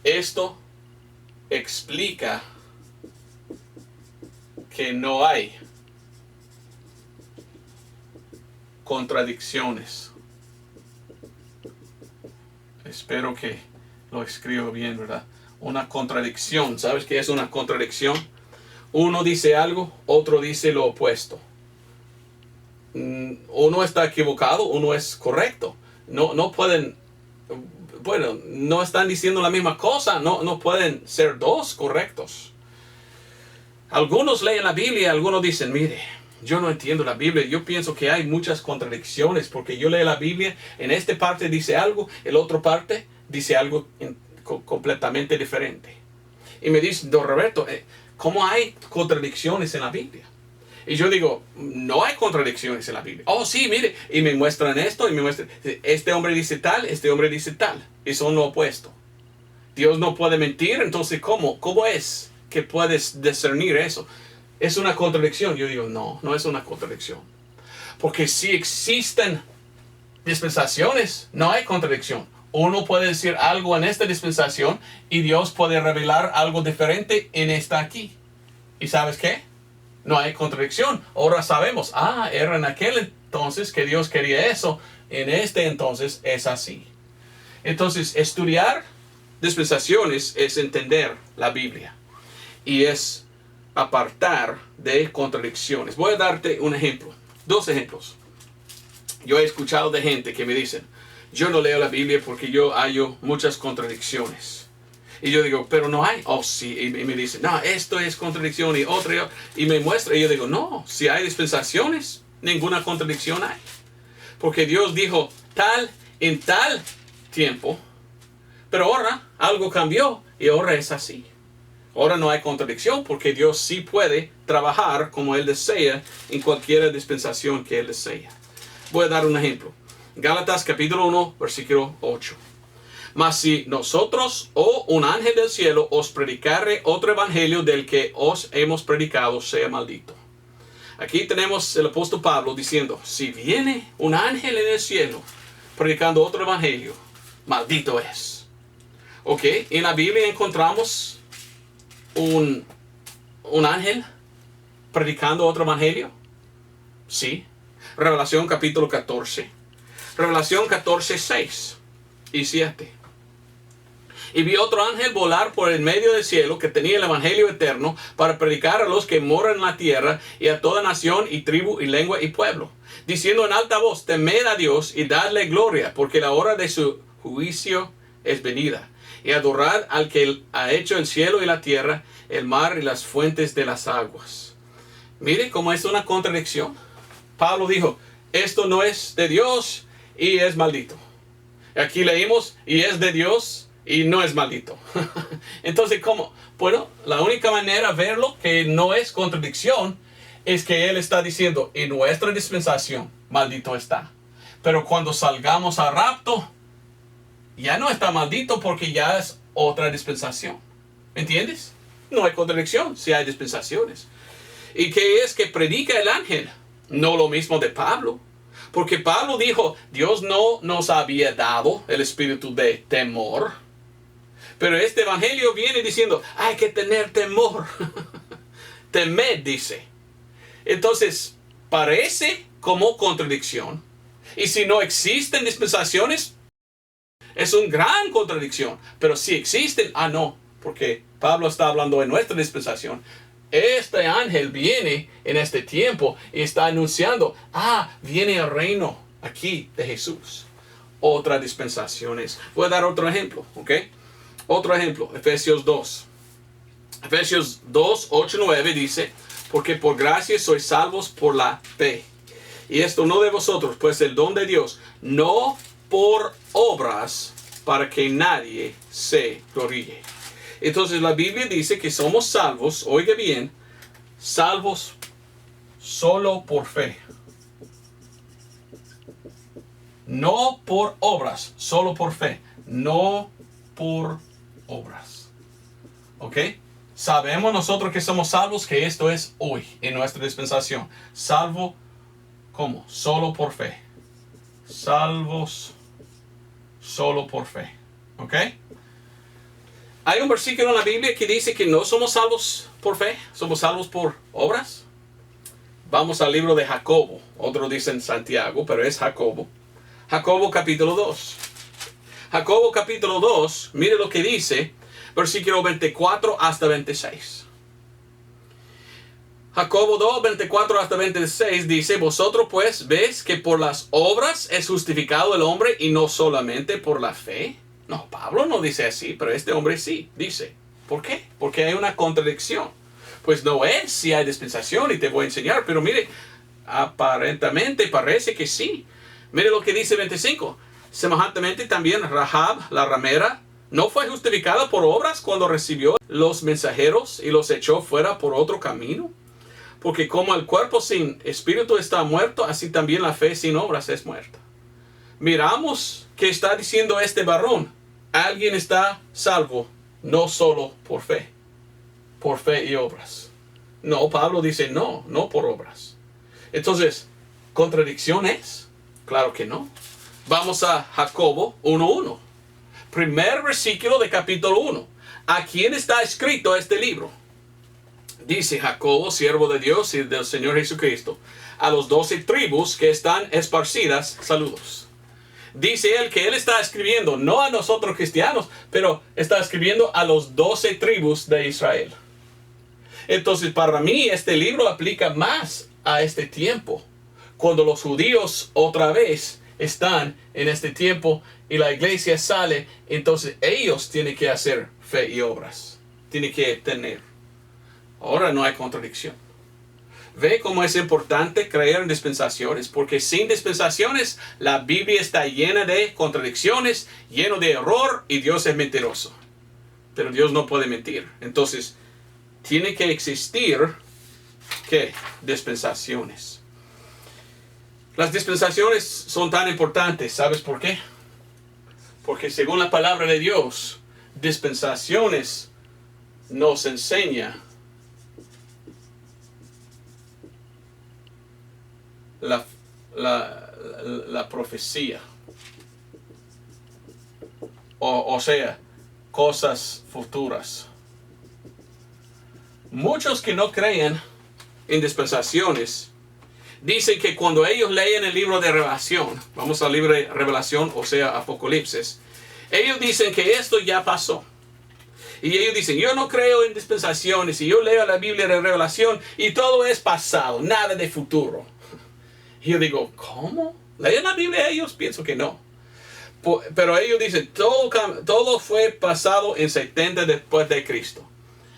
esto explica que no hay contradicciones espero que lo escribo bien, ¿verdad? Una contradicción. ¿Sabes qué es una contradicción? Uno dice algo, otro dice lo opuesto. Uno está equivocado, uno es correcto. No pueden, bueno, no están diciendo la misma cosa, no pueden ser dos correctos. Algunos leen la Biblia, algunos dicen, mire, yo no entiendo la Biblia, yo pienso que hay muchas contradicciones, porque yo leo la Biblia, en esta parte dice algo, en la otra parte dice algo completamente diferente. Y me dicen, don Roberto, ¿cómo hay contradicciones en la Biblia? Y yo digo, no hay contradicciones en la Biblia. Oh, sí, mire, y me muestran esto, y me muestran, este hombre dice tal, este hombre dice tal, y son lo opuesto. Dios no puede mentir, entonces, ¿cómo es que puedes discernir eso? ¿Es una contradicción? Yo digo, no es una contradicción. Porque si existen dispensaciones, no hay contradicción. Uno puede decir algo en esta dispensación y Dios puede revelar algo diferente en esta aquí. ¿Y sabes qué? No hay contradicción. Ahora sabemos, era en aquel entonces que Dios quería eso. En este entonces es así. Entonces, estudiar dispensaciones es entender la Biblia. Y es apartar de contradicciones. Voy a darte un ejemplo. 2 ejemplos. Yo he escuchado de gente que me dicen, yo no leo la Biblia porque yo hallo muchas contradicciones. Y yo digo, pero no hay. Oh, sí. Y me dicen, no, esto es contradicción y otra. Y me muestra. Y yo digo, no, si hay dispensaciones, ninguna contradicción hay. Porque Dios dijo tal en tal tiempo. Pero ahora algo cambió y ahora es así. Ahora no hay contradicción porque Dios sí puede trabajar como Él desea en cualquier dispensación que Él desea. Voy a dar un ejemplo. Gálatas capítulo 1, versículo 8. Mas si nosotros o un ángel del cielo os predicare otro evangelio del que os hemos predicado, sea maldito. Aquí tenemos el apóstol Pablo diciendo, si viene un ángel en el cielo predicando otro evangelio, maldito es. Ok, en la Biblia encontramos un ángel predicando otro evangelio. Sí. Revelación capítulo 14. Revelación 14, 6 y 7. Y vi otro ángel volar por el medio del cielo que tenía el evangelio eterno para predicar a los que moran en la tierra y a toda nación y tribu y lengua y pueblo, diciendo en alta voz, temed a Dios y dadle gloria, porque la hora de su juicio es venida. Y adorad al que ha hecho el cielo y la tierra, el mar y las fuentes de las aguas. Mire cómo es una contradicción. Pablo dijo, esto no es de Dios y es maldito. Aquí leímos, y es de Dios y no es maldito. Entonces, ¿cómo? Bueno, la única manera de verlo que no es contradicción es que Él está diciendo, en nuestra dispensación, maldito está. Pero cuando salgamos al rapto, ya no está maldito porque ya es otra dispensación. ¿Me entiendes? No hay contradicción si hay dispensaciones. ¿Y qué es que predica el ángel? No lo mismo de Pablo. Porque Pablo dijo, Dios no nos había dado el espíritu de temor. Pero este evangelio viene diciendo, hay que tener temor. Temed, dice. Entonces, parece como contradicción. Y si no existen dispensaciones, es una gran contradicción. Pero si existen, no. Porque Pablo está hablando de nuestra dispensación. Este ángel viene en este tiempo y está anunciando, viene el reino aquí de Jesús. Otras dispensaciones. Voy a dar otro ejemplo, ¿ok? Otro ejemplo, Efesios 2. Efesios 2, 8, 9 dice, porque por gracia sois salvos por la fe. Y esto no de vosotros, pues el don de Dios, no por obras, para que nadie se gloríe. Entonces la Biblia dice que somos salvos, oiga bien, salvos solo por fe. No por obras, solo por fe. No por obras. ¿Ok? Sabemos nosotros que somos salvos, que esto es hoy en nuestra dispensación. Salvo, ¿cómo? Solo por fe. Salvos solo por fe. ¿Ok? Hay un versículo en la Biblia que dice que no somos salvos por fe, somos salvos por obras. Vamos al libro de Jacobo. Otros dicen Santiago, pero es Jacobo. Jacobo capítulo 2. Jacobo capítulo 2, mire lo que dice, versículo 24 hasta 26. Jacobo 2, 24 hasta 26 dice, vosotros pues ves que por las obras es justificado el hombre y no solamente por la fe. No, Pablo no dice así, pero este hombre sí dice. ¿Por qué? Porque hay una contradicción. Pues no es si hay dispensación y te voy a enseñar, pero mire, aparentemente parece que sí. Mire lo que dice 25. Semejantemente también Rahab, la ramera, no fue justificada por obras cuando recibió los mensajeros y los echó fuera por otro camino. Porque como el cuerpo sin espíritu está muerto, así también la fe sin obras es muerta. Miramos que está diciendo este varón. Alguien está salvo, no solo por fe y obras. No, Pablo dice no por obras. Entonces, ¿contradicción es? Claro que no. Vamos a Jacobo 1:1. Primer versículo de capítulo 1. ¿A quién está escrito este libro? Dice Jacobo, siervo de Dios y del Señor Jesucristo, a los 12 tribus que están esparcidas, saludos. Dice él que él está escribiendo, no a nosotros cristianos, pero está escribiendo a los 12 tribus de Israel. Entonces, para mí, este libro aplica más a este tiempo, cuando los judíos otra vez están en este tiempo y la iglesia sale, entonces ellos tienen que hacer fe y obras. Tienen que tener. Ahora no hay contradicción. ¿Ve cómo es importante creer en dispensaciones? Porque sin dispensaciones la Biblia está llena de contradicciones, lleno de error y Dios es mentiroso. Pero Dios no puede mentir. Entonces, tiene que existir, ¿qué? Dispensaciones. Las dispensaciones son tan importantes. ¿Sabes por qué? Porque según la palabra de Dios, dispensaciones nos enseña la profecía. O sea, cosas futuras. Muchos que no creen en dispensaciones dicen que cuando ellos leen el libro de Revelación, vamos al libro de Revelación, o sea, Apocalipsis, ellos dicen que esto ya pasó. Y ellos dicen, yo no creo en dispensaciones, y yo leo la Biblia de Revelación, y todo es pasado, nada de futuro. Y yo digo, ¿cómo? ¿Leen la Biblia ellos? Pienso que no. Pero ellos dicen, todo fue pasado en 70 después de Cristo.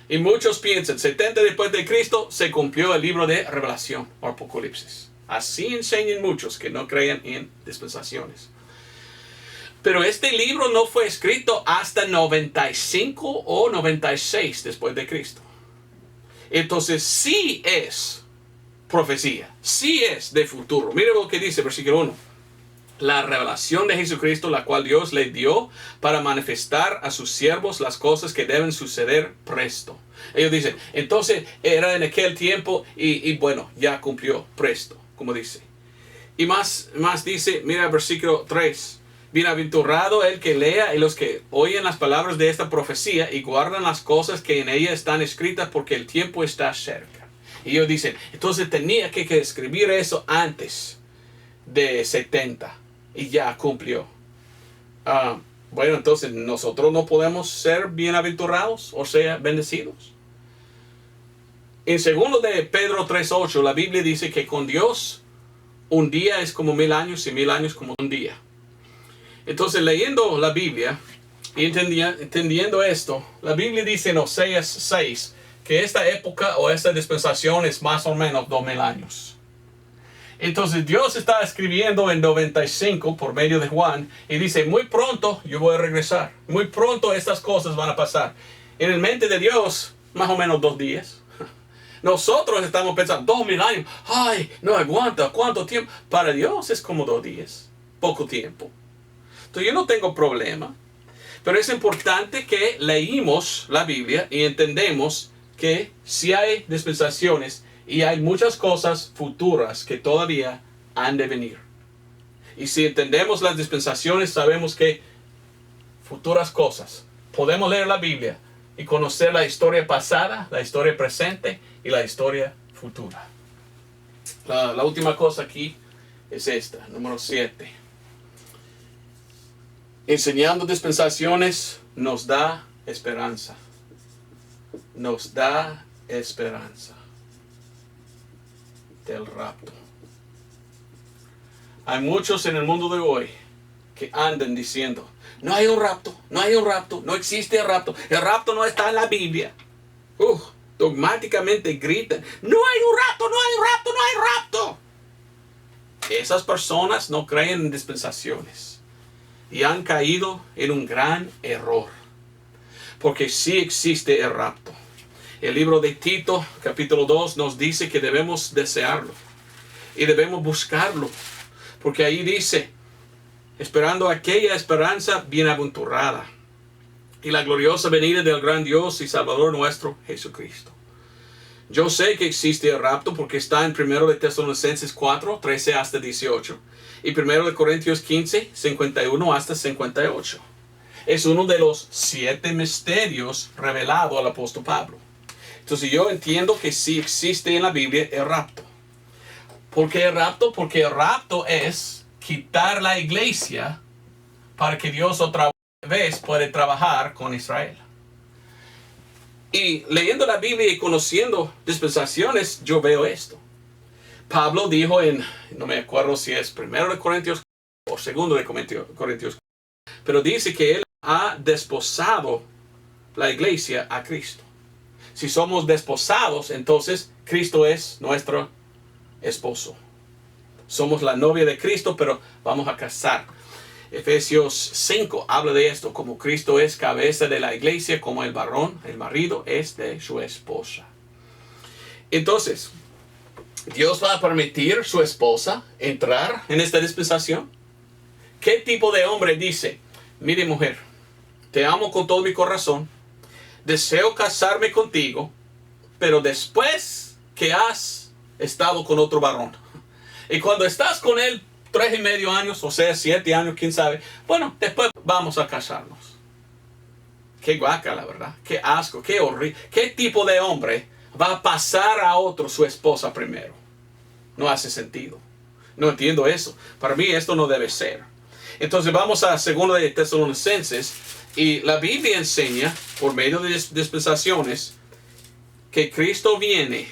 Y muchos piensan, 70 después de Cristo se cumplió el libro de Revelación o Apocalipsis. Así enseñan muchos que no creen en dispensaciones. Pero este libro no fue escrito hasta 95 o 96 después de Cristo. Entonces sí es profecía, sí es de futuro. Mire lo que dice versículo 1. La revelación de Jesucristo, la cual Dios le dio para manifestar a sus siervos las cosas que deben suceder presto. Ellos dicen, entonces era en aquel tiempo y bueno, ya cumplió presto, como dice. Y más dice, mira versículo 3. Bienaventurado el que lea y los que oyen las palabras de esta profecía y guardan las cosas que en ella están escritas, porque el tiempo está cerca. Y ellos dicen, entonces tenía que escribir eso antes de 70 y ya cumplió. Bueno, entonces nosotros no podemos ser bienaventurados, o sea, bendecidos. En 2 de Pedro 3:8 la Biblia dice que con Dios un día es como 1000 años y 1000 años como un día. Entonces, leyendo la Biblia y entendiendo esto, la Biblia dice en Oseas 6 que esta época o esta dispensación es más o menos 2000 años. Entonces, Dios está escribiendo en 95 por medio de Juan y dice, muy pronto yo voy a regresar. Muy pronto estas cosas van a pasar. En el mente de Dios, más o menos 2 días. Nosotros estamos pensando, 2000 años. Ay, no aguanta, ¿cuánto tiempo? Para Dios es como 2 días, poco tiempo. Entonces yo no tengo problema, pero es importante que leímos la Biblia y entendemos que si hay dispensaciones y hay muchas cosas futuras que todavía han de venir. Y si entendemos las dispensaciones, sabemos que futuras cosas, podemos leer la Biblia y conocer la historia pasada, la historia presente y la historia futura. La última cosa aquí es esta, número 7. Enseñando dispensaciones nos da esperanza. Nos da esperanza del rapto. Hay muchos en el mundo de hoy que andan diciendo, no hay un rapto, no hay un rapto, no existe el rapto no está en la Biblia. Dogmáticamente gritan, no hay un rapto, no hay un rapto, no hay rapto. Esas personas no creen en dispensaciones y han caído en un gran error, porque sí existe el rapto. El libro de Tito, capítulo 2, nos dice que debemos desearlo y debemos buscarlo, porque ahí dice, esperando aquella esperanza bienaventurada y la gloriosa venida del gran Dios y Salvador nuestro, Jesucristo. Yo sé que existe el rapto porque está en 1 de Tesalonicenses 4, 13 hasta 18 y 1 de Corintios 15, 51 hasta 58. Es uno de los 7 misterios revelados al apóstol Pablo. Entonces yo entiendo que sí existe en la Biblia el rapto. ¿Por qué el rapto? Porque el rapto es quitar la iglesia para que Dios otra vez pueda trabajar con Israel. Y leyendo la Biblia y conociendo dispensaciones, yo veo esto. Pablo dijo no me acuerdo si es 1 de Corintios o 2 de Corintios, pero dice que él ha desposado la iglesia a Cristo. Si somos desposados, entonces Cristo es nuestro esposo. Somos la novia de Cristo, pero vamos a casar. Efesios 5 habla de esto, como Cristo es cabeza de la iglesia, como el varón, el marido, es de su esposa. Entonces, ¿Dios va a permitir su esposa entrar en esta dispensación? ¿Qué tipo de hombre dice, mire mujer, te amo con todo mi corazón, deseo casarme contigo, pero después que has estado con otro varón? Y cuando estás con él 3.5 años, o sea, 7 años, quién sabe. Bueno, después vamos a casarnos. Qué guácala, ¿verdad? Qué asco, qué horrible. ¿Qué tipo de hombre va a pasar a otro su esposa primero? No hace sentido. No entiendo eso. Para mí esto no debe ser. Entonces vamos a 2 de Tesalonicenses. Y la Biblia enseña, por medio de dispensaciones, que Cristo viene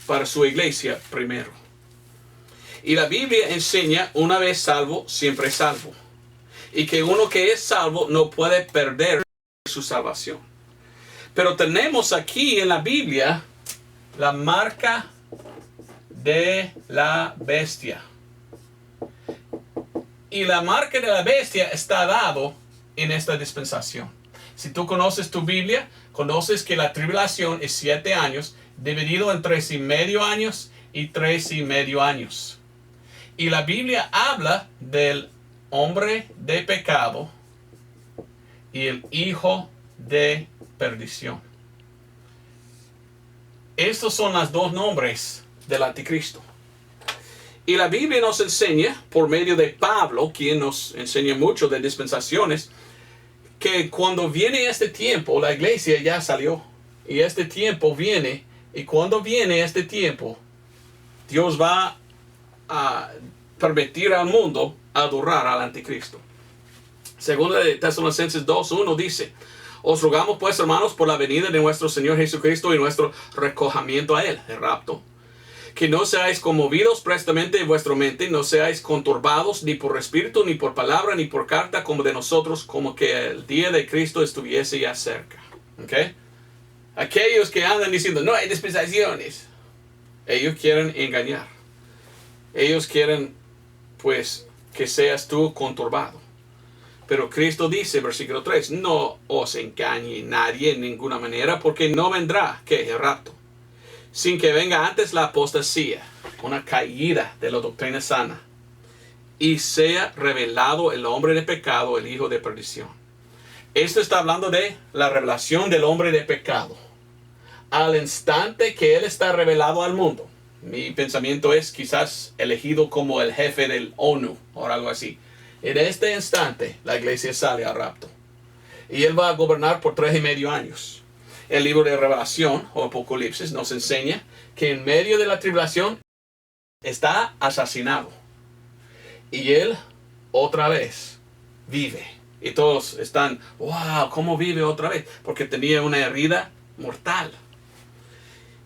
para su iglesia primero. Y la Biblia enseña, una vez salvo, siempre salvo. Y que uno que es salvo no puede perder su salvación. Pero tenemos aquí en la Biblia la marca de la bestia. Y la marca de la bestia está dado en esta dispensación. Si tú conoces tu Biblia, conoces que la tribulación es 7 años, dividido en 3.5 años y 3.5 años. Y la Biblia habla del hombre de pecado y el hijo de perdición. Estos son los 2 nombres del anticristo. Y la Biblia nos enseña, por medio de Pablo, quien nos enseña mucho de dispensaciones, que cuando viene este tiempo, la iglesia ya salió. Y este tiempo viene, y cuando viene este tiempo, Dios va a permitir al mundo adorar al anticristo. 2 de Tesalonicenses 2:1 dice, os rogamos pues, hermanos, por la venida de nuestro Señor Jesucristo y nuestro recogimiento a él, el rapto, que no seáis conmovidos prestamente en vuestra mente, no seáis conturbados ni por espíritu, ni por palabra, ni por carta, como de nosotros, como que el día de Cristo estuviese ya cerca. ¿Okay? Aquellos que andan diciendo, no hay dispensaciones, ellos quieren engañar. Ellos quieren, pues, que seas tú conturbado. Pero Cristo dice, versículo 3, no os engañe nadie en ninguna manera, porque no vendrá, ¿qué? El rapto, sin que venga antes la apostasía, una caída de la doctrina sana, y sea revelado el hombre de pecado, el hijo de perdición. Esto está hablando de la revelación del hombre de pecado. Al instante que él está revelado al mundo, mi pensamiento es quizás elegido como el jefe del ONU o algo así. En este instante, la iglesia sale al rapto. Y él va a gobernar por 3.5 años. El libro de Revelación o Apocalipsis nos enseña que en medio de la tribulación está asesinado. Y él otra vez vive Y todos están, wow, ¿cómo vive otra vez? Porque tenía una herida mortal.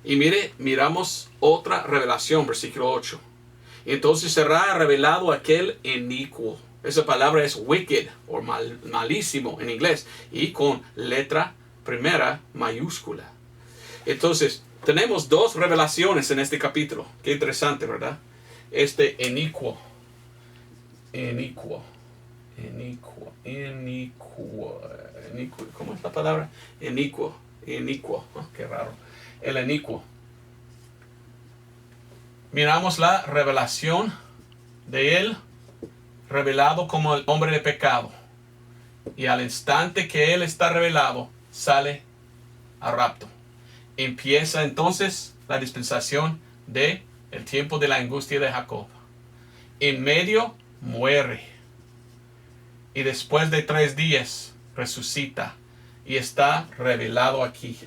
Y miramos otra revelación, versículo 8. Entonces será revelado aquel inicuo. Esa palabra es wicked o malísimo en inglés. Y con letra primera mayúscula. Entonces, tenemos dos revelaciones en este capítulo. Qué interesante, ¿verdad? Inicuo. ¿Cómo es la palabra? Inicuo. Oh, qué raro. El inicuo. Miramos la revelación de él, revelado como el hombre de pecado. Y al instante que él está revelado, sale a rapto. Empieza entonces la dispensación de el tiempo de la angustia de Jacob. En medio muere. Y después de 3 días resucita. Y está revelado aquí.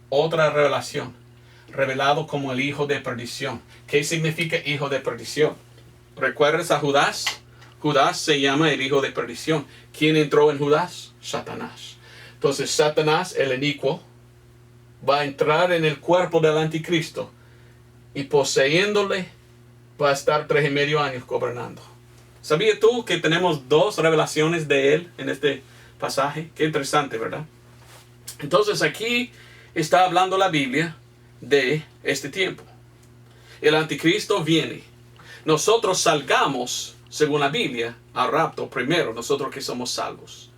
Otra revelación. Revelado como el hijo de perdición. ¿Qué significa hijo de perdición? ¿Recuerdas a Judas? Judas se llama el hijo de perdición. ¿Quién entró en Judas? Satanás. Entonces Satanás, el inicuo, va a entrar en el cuerpo del anticristo. Y poseyéndole, va a estar 3,5 años gobernando. ¿Sabías tú que tenemos 2 revelaciones de él en este pasaje? Qué interesante, ¿verdad? Entonces aquí está hablando la Biblia de este tiempo. El anticristo viene. Nosotros salgamos, según la Biblia, a rapto primero, nosotros que somos salvos.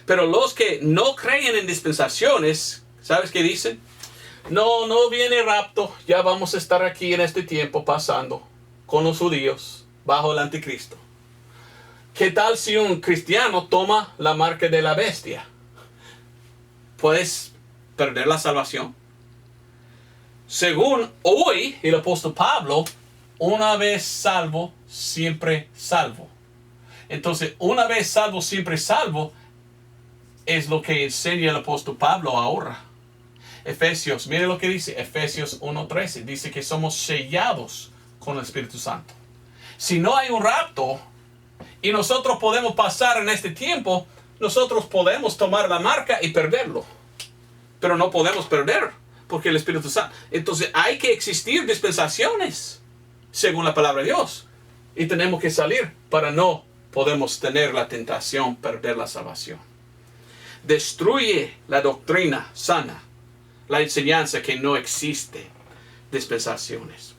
Pero los que no creen en dispensaciones, ¿sabes qué dicen? No viene rapto, ya vamos a estar aquí en este tiempo pasando con los judíos bajo el anticristo. ¿Qué tal si un cristiano toma la marca de la bestia? ¿Puedes perder la salvación? Según hoy el apóstol Pablo, una vez salvo, siempre salvo. Entonces, una vez salvo, siempre salvo, es lo que enseña el apóstol Pablo ahora. Efesios, mire lo que dice, Efesios 1:13, dice que somos sellados con el Espíritu Santo. Si no hay un rapto y nosotros podemos pasar en este tiempo, nosotros podemos tomar la marca y perderlo. Pero no podemos perder porque el Espíritu Santo. Entonces hay que existir dispensaciones según la palabra de Dios. Y tenemos que salir para no podemos tener la tentación, perder la salvación. Destruye la doctrina sana, la enseñanza que no existe dispensaciones.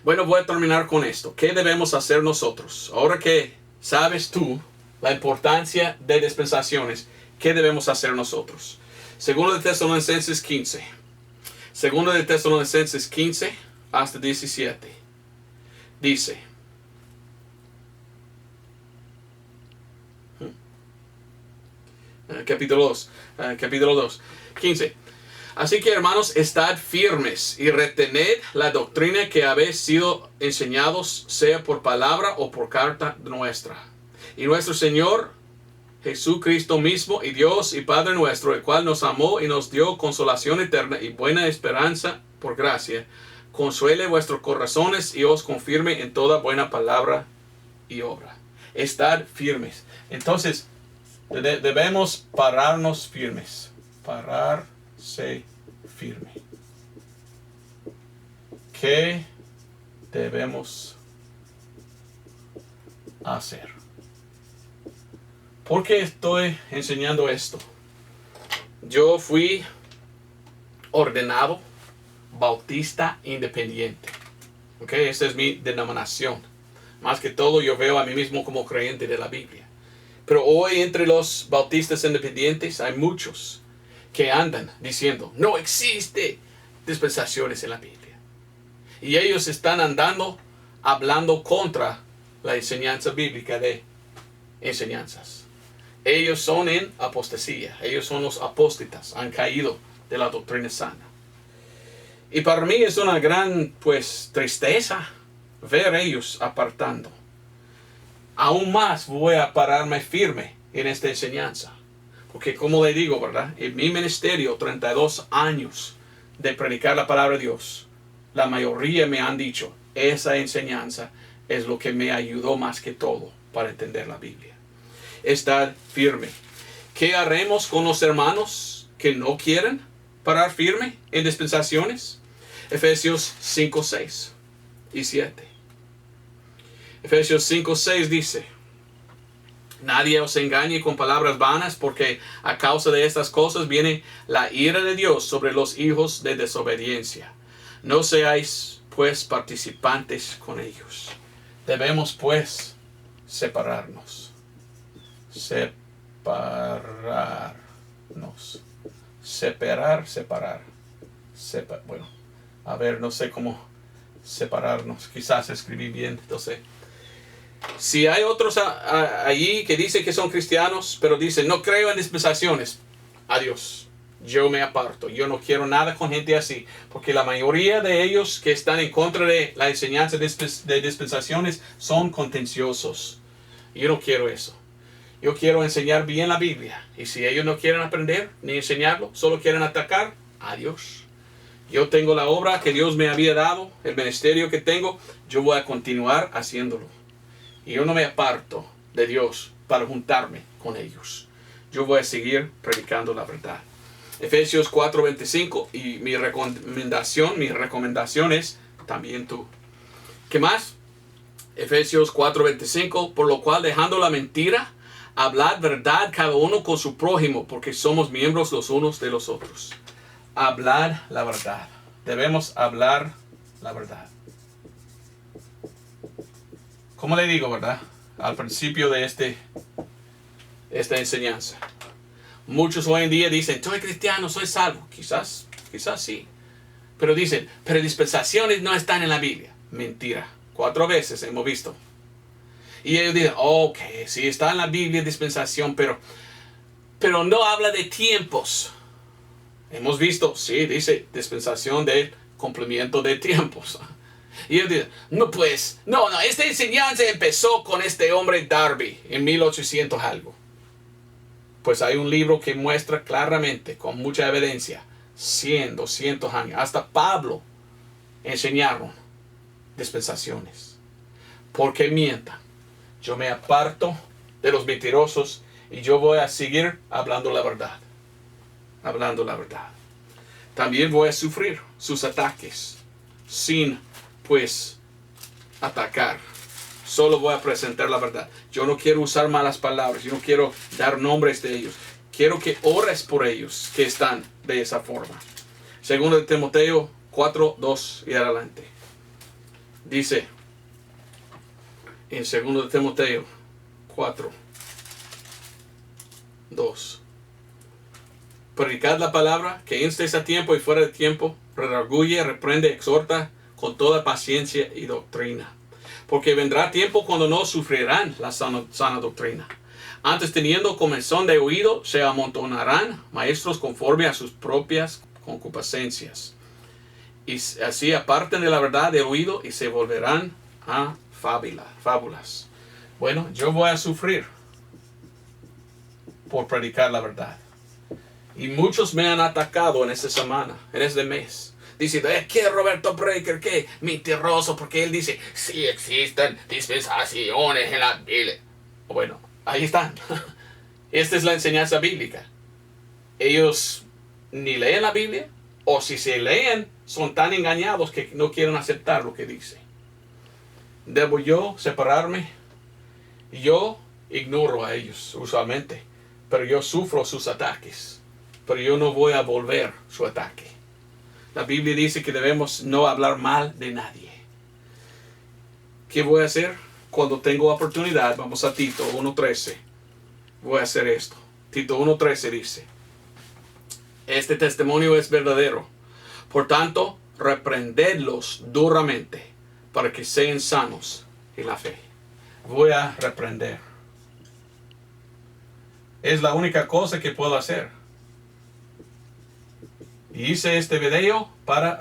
Bueno, voy a terminar con esto. ¿Qué debemos hacer nosotros? Ahora que sabes tú la importancia de dispensaciones, ¿qué debemos hacer nosotros? Segundo de Tesalonicenses 15. Segundo de Tesalonicenses 15 hasta 17. Dice. Capítulo 2. 15. Así que, hermanos, estad firmes y retened la doctrina que habéis sido enseñados, sea por palabra o por carta nuestra. Y nuestro Señor Jesucristo mismo y Dios y Padre nuestro, el cual nos amó y nos dio consolación eterna y buena esperanza por gracia, consuele vuestros corazones y os confirme en toda buena palabra y obra. Estad firmes. Entonces, debemos pararnos firmes. Pararse firme. ¿Qué debemos hacer? ¿Por qué estoy enseñando esto? Yo fui ordenado bautista independiente. ¿Okay? Esa es mi denominación. Más que todo yo veo a mí mismo como creyente de la Biblia. Pero hoy entre los bautistas independientes hay muchos que andan diciendo, no existe dispensaciones en la Biblia. Y ellos están andando, hablando contra la enseñanza bíblica de enseñanzas. Ellos son en apostasía. Ellos son los apóstatas. Han caído de la doctrina sana. Y para mí es una gran, tristeza ver a ellos apartando. Aún más voy a pararme firme en esta enseñanza. Porque como le digo, ¿verdad? En mi ministerio, 32 años de predicar la palabra de Dios, la mayoría me han dicho, esa enseñanza es lo que me ayudó más que todo para entender la Biblia. estad firme. ¿Qué haremos con los hermanos que no quieren parar firme en dispensaciones? Efesios 5, 6 y 7. Efesios 5, 6 dice: nadie os engañe con palabras vanas, porque a causa de estas cosas viene la ira de Dios sobre los hijos de desobediencia. No seáis pues participantes con ellos. Debemos pues separarnos. Bueno, a ver, no sé cómo separarnos. Quizás escribí bien, entonces. Si hay otros allí que dicen que son cristianos, pero dicen, no creo en dispensaciones, adiós, yo me aparto. Yo no quiero nada con gente así, porque la mayoría de ellos que están en contra de la enseñanza de dispensaciones son contenciosos. Yo no quiero eso. Yo quiero enseñar bien la Biblia. Y si ellos no quieren aprender ni enseñarlo, solo quieren atacar, adiós. Yo tengo la obra que Dios me había dado, el ministerio que tengo, yo voy a continuar haciéndolo. Y yo no me aparto de Dios para juntarme con ellos. Yo voy a seguir predicando la verdad. Efesios 4:25, y mi recomendación es también tú. ¿Qué más? Efesios 4:25, por lo cual dejando la mentira, hablad verdad cada uno con su prójimo, porque somos miembros los unos de los otros. Hablad la verdad. Debemos hablar la verdad. ¿Cómo le digo, verdad? Al principio de esta enseñanza. Muchos hoy en día dicen, soy cristiano, soy salvo. Quizás sí. Pero dicen, pero dispensaciones no están en la Biblia. Mentira. 4 veces hemos visto. Y ellos dicen, ok, sí está en la Biblia dispensación, pero no habla de tiempos. Hemos visto, sí, dice dispensación de cumplimiento de tiempos. Y ellos dicen, no pues, no, esta enseñanza empezó con este hombre Darby en 1800 algo. Pues hay un libro que muestra claramente, con mucha evidencia, 100, 200 años. Hasta Pablo enseñaron dispensaciones. ¿Por qué mientan? Yo me aparto de los mentirosos y yo voy a seguir hablando la verdad. Hablando la verdad. También voy a sufrir sus ataques sin, pues, atacar. Solo voy a presentar la verdad. Yo no quiero usar malas palabras. Yo no quiero dar nombres de ellos. Quiero que ores por ellos que están de esa forma. Segundo de Timoteo 4, 2 y adelante. Dice en segundo de Timoteo 4, 2. Predicad la palabra, que instes a tiempo y fuera de tiempo, redarguye, reprende, exhorta con toda paciencia y doctrina. Porque vendrá tiempo cuando no sufrirán la sana doctrina. Antes, teniendo comezón de oído, se amontonarán maestros conforme a sus propias concupiscencias. Y así aparten de la verdad de oído y se volverán a fábulas. Bueno, yo voy a sufrir por predicar la verdad. Y muchos me han atacado en esta semana, en este mes. Diciendo, ¿qué Roberto Breaker? ¿Qué mentiroso? Porque él dice, sí existen dispensaciones en la Biblia. Bueno, ahí están. Esta es la enseñanza bíblica. Ellos ni leen la Biblia, o si se leen, son tan engañados que no quieren aceptar lo que dice. ¿Debo yo separarme? Yo ignoro a ellos usualmente, pero yo sufro sus ataques. Pero yo no voy a volver su ataque. La Biblia dice que debemos no hablar mal de nadie. ¿Qué voy a hacer? Cuando tengo oportunidad, vamos a Tito 1:13. Voy a hacer esto. Tito 1:13 dice, este testimonio es verdadero. Por tanto, reprendedlos duramente para que sean sanos en la fe. Voy a reprender. Es la única cosa que puedo hacer. Y hice este video para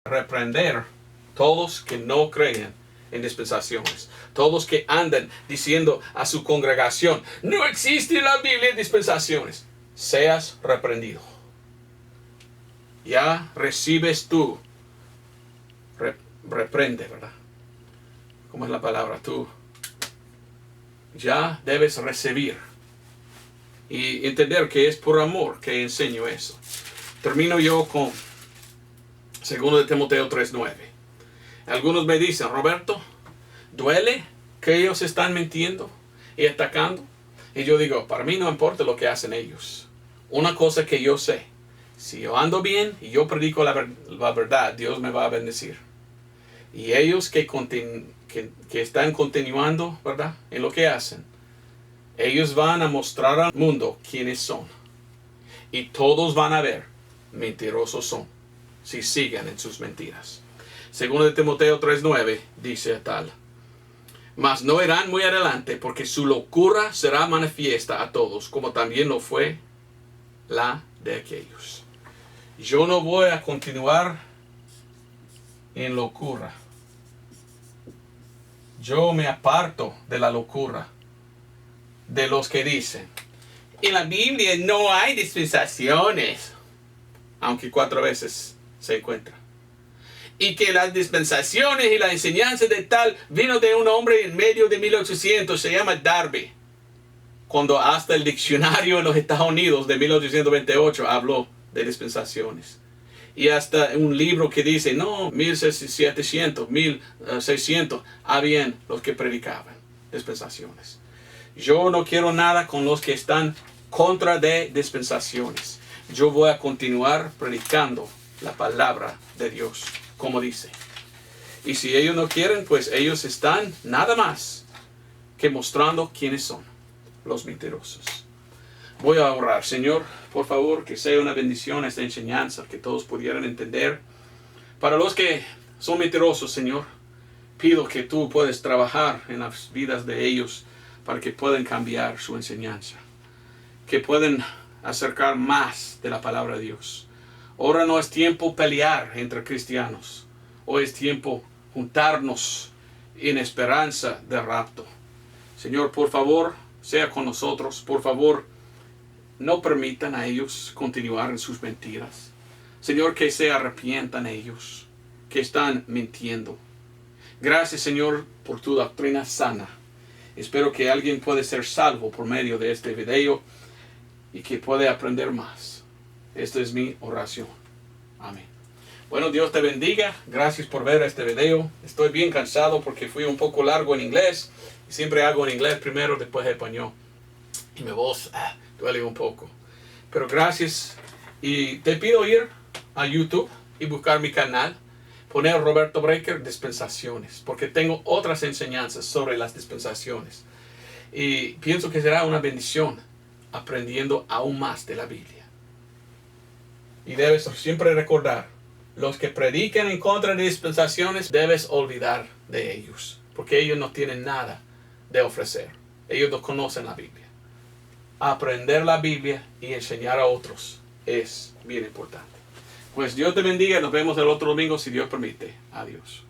reprender todos que no creen en dispensaciones. Todos que andan diciendo a su congregación, no existe en la Biblia dispensaciones. Seas reprendido. Ya recibes tú. Reprende, ¿verdad? ¿Cómo es la palabra? Tú ya debes recibir y entender que es por amor que enseño eso. Termino yo con 2 Timoteo 3:9. Algunos me dicen, Roberto, ¿duele que ellos están mintiendo y atacando? Y yo digo, para mí no importa lo que hacen ellos. Una cosa que yo sé, si yo ando bien y yo predico la verdad, Dios me va a bendecir. Y ellos que están continuando, ¿verdad?, en lo que hacen, ellos van a mostrar al mundo quiénes son. Y todos van a ver, mentirosos son, si siguen en sus mentiras. 2 Timoteo 3:9 dice tal: mas no irán muy adelante, porque su locura será manifiesta a todos, como también lo fue la de aquellos. Yo no voy a continuar en locura. Yo me aparto de la locura de los que dicen, en la Biblia no hay dispensaciones, aunque 4 veces se encuentra. Y que las dispensaciones y la enseñanza de tal vino de un hombre en medio de 1800, se llama Darby. Cuando hasta el diccionario en los Estados Unidos de 1828 habló de dispensaciones. Y hasta un libro que dice, no, 1700, 1600, habían los que predicaban dispensaciones. Yo no quiero nada con los que están contra de dispensaciones. Yo voy a continuar predicando la palabra de Dios, como dice. Y si ellos no quieren, pues ellos están nada más que mostrando quiénes son los mentirosos. Voy a orar. Señor, por favor, que sea una bendición esta enseñanza, que todos pudieran entender. Para los que son mentirosos, Señor, pido que tú puedas trabajar en las vidas de ellos para que puedan cambiar su enseñanza, que puedan acercar más de la palabra de Dios. Ahora no es tiempo pelear entre cristianos. Hoy es tiempo juntarnos en esperanza de rapto. Señor, por favor, sea con nosotros. Por favor, no permitan a ellos continuar en sus mentiras. Señor, que se arrepientan ellos, que están mintiendo. Gracias, Señor, por tu doctrina sana. Espero que alguien pueda ser salvo por medio de este video y que pueda aprender más. Esta es mi oración. Amén. Bueno, Dios te bendiga. Gracias por ver este video. Estoy bien cansado porque fui un poco largo en inglés. Siempre hago en inglés primero, después español. Y mi voz duele un poco. Pero gracias. Y te pido ir a YouTube y buscar mi canal. Poner Roberto Breaker dispensaciones. Porque tengo otras enseñanzas sobre las dispensaciones. Y pienso que será una bendición aprendiendo aún más de la Biblia. Y debes siempre recordar, los que predican en contra de dispensaciones, debes olvidar de ellos, porque ellos no tienen nada de ofrecer. Ellos no conocen la Biblia. Aprender la Biblia y enseñar a otros es bien importante. Pues Dios te bendiga. Nos vemos el otro domingo si Dios permite. Adiós.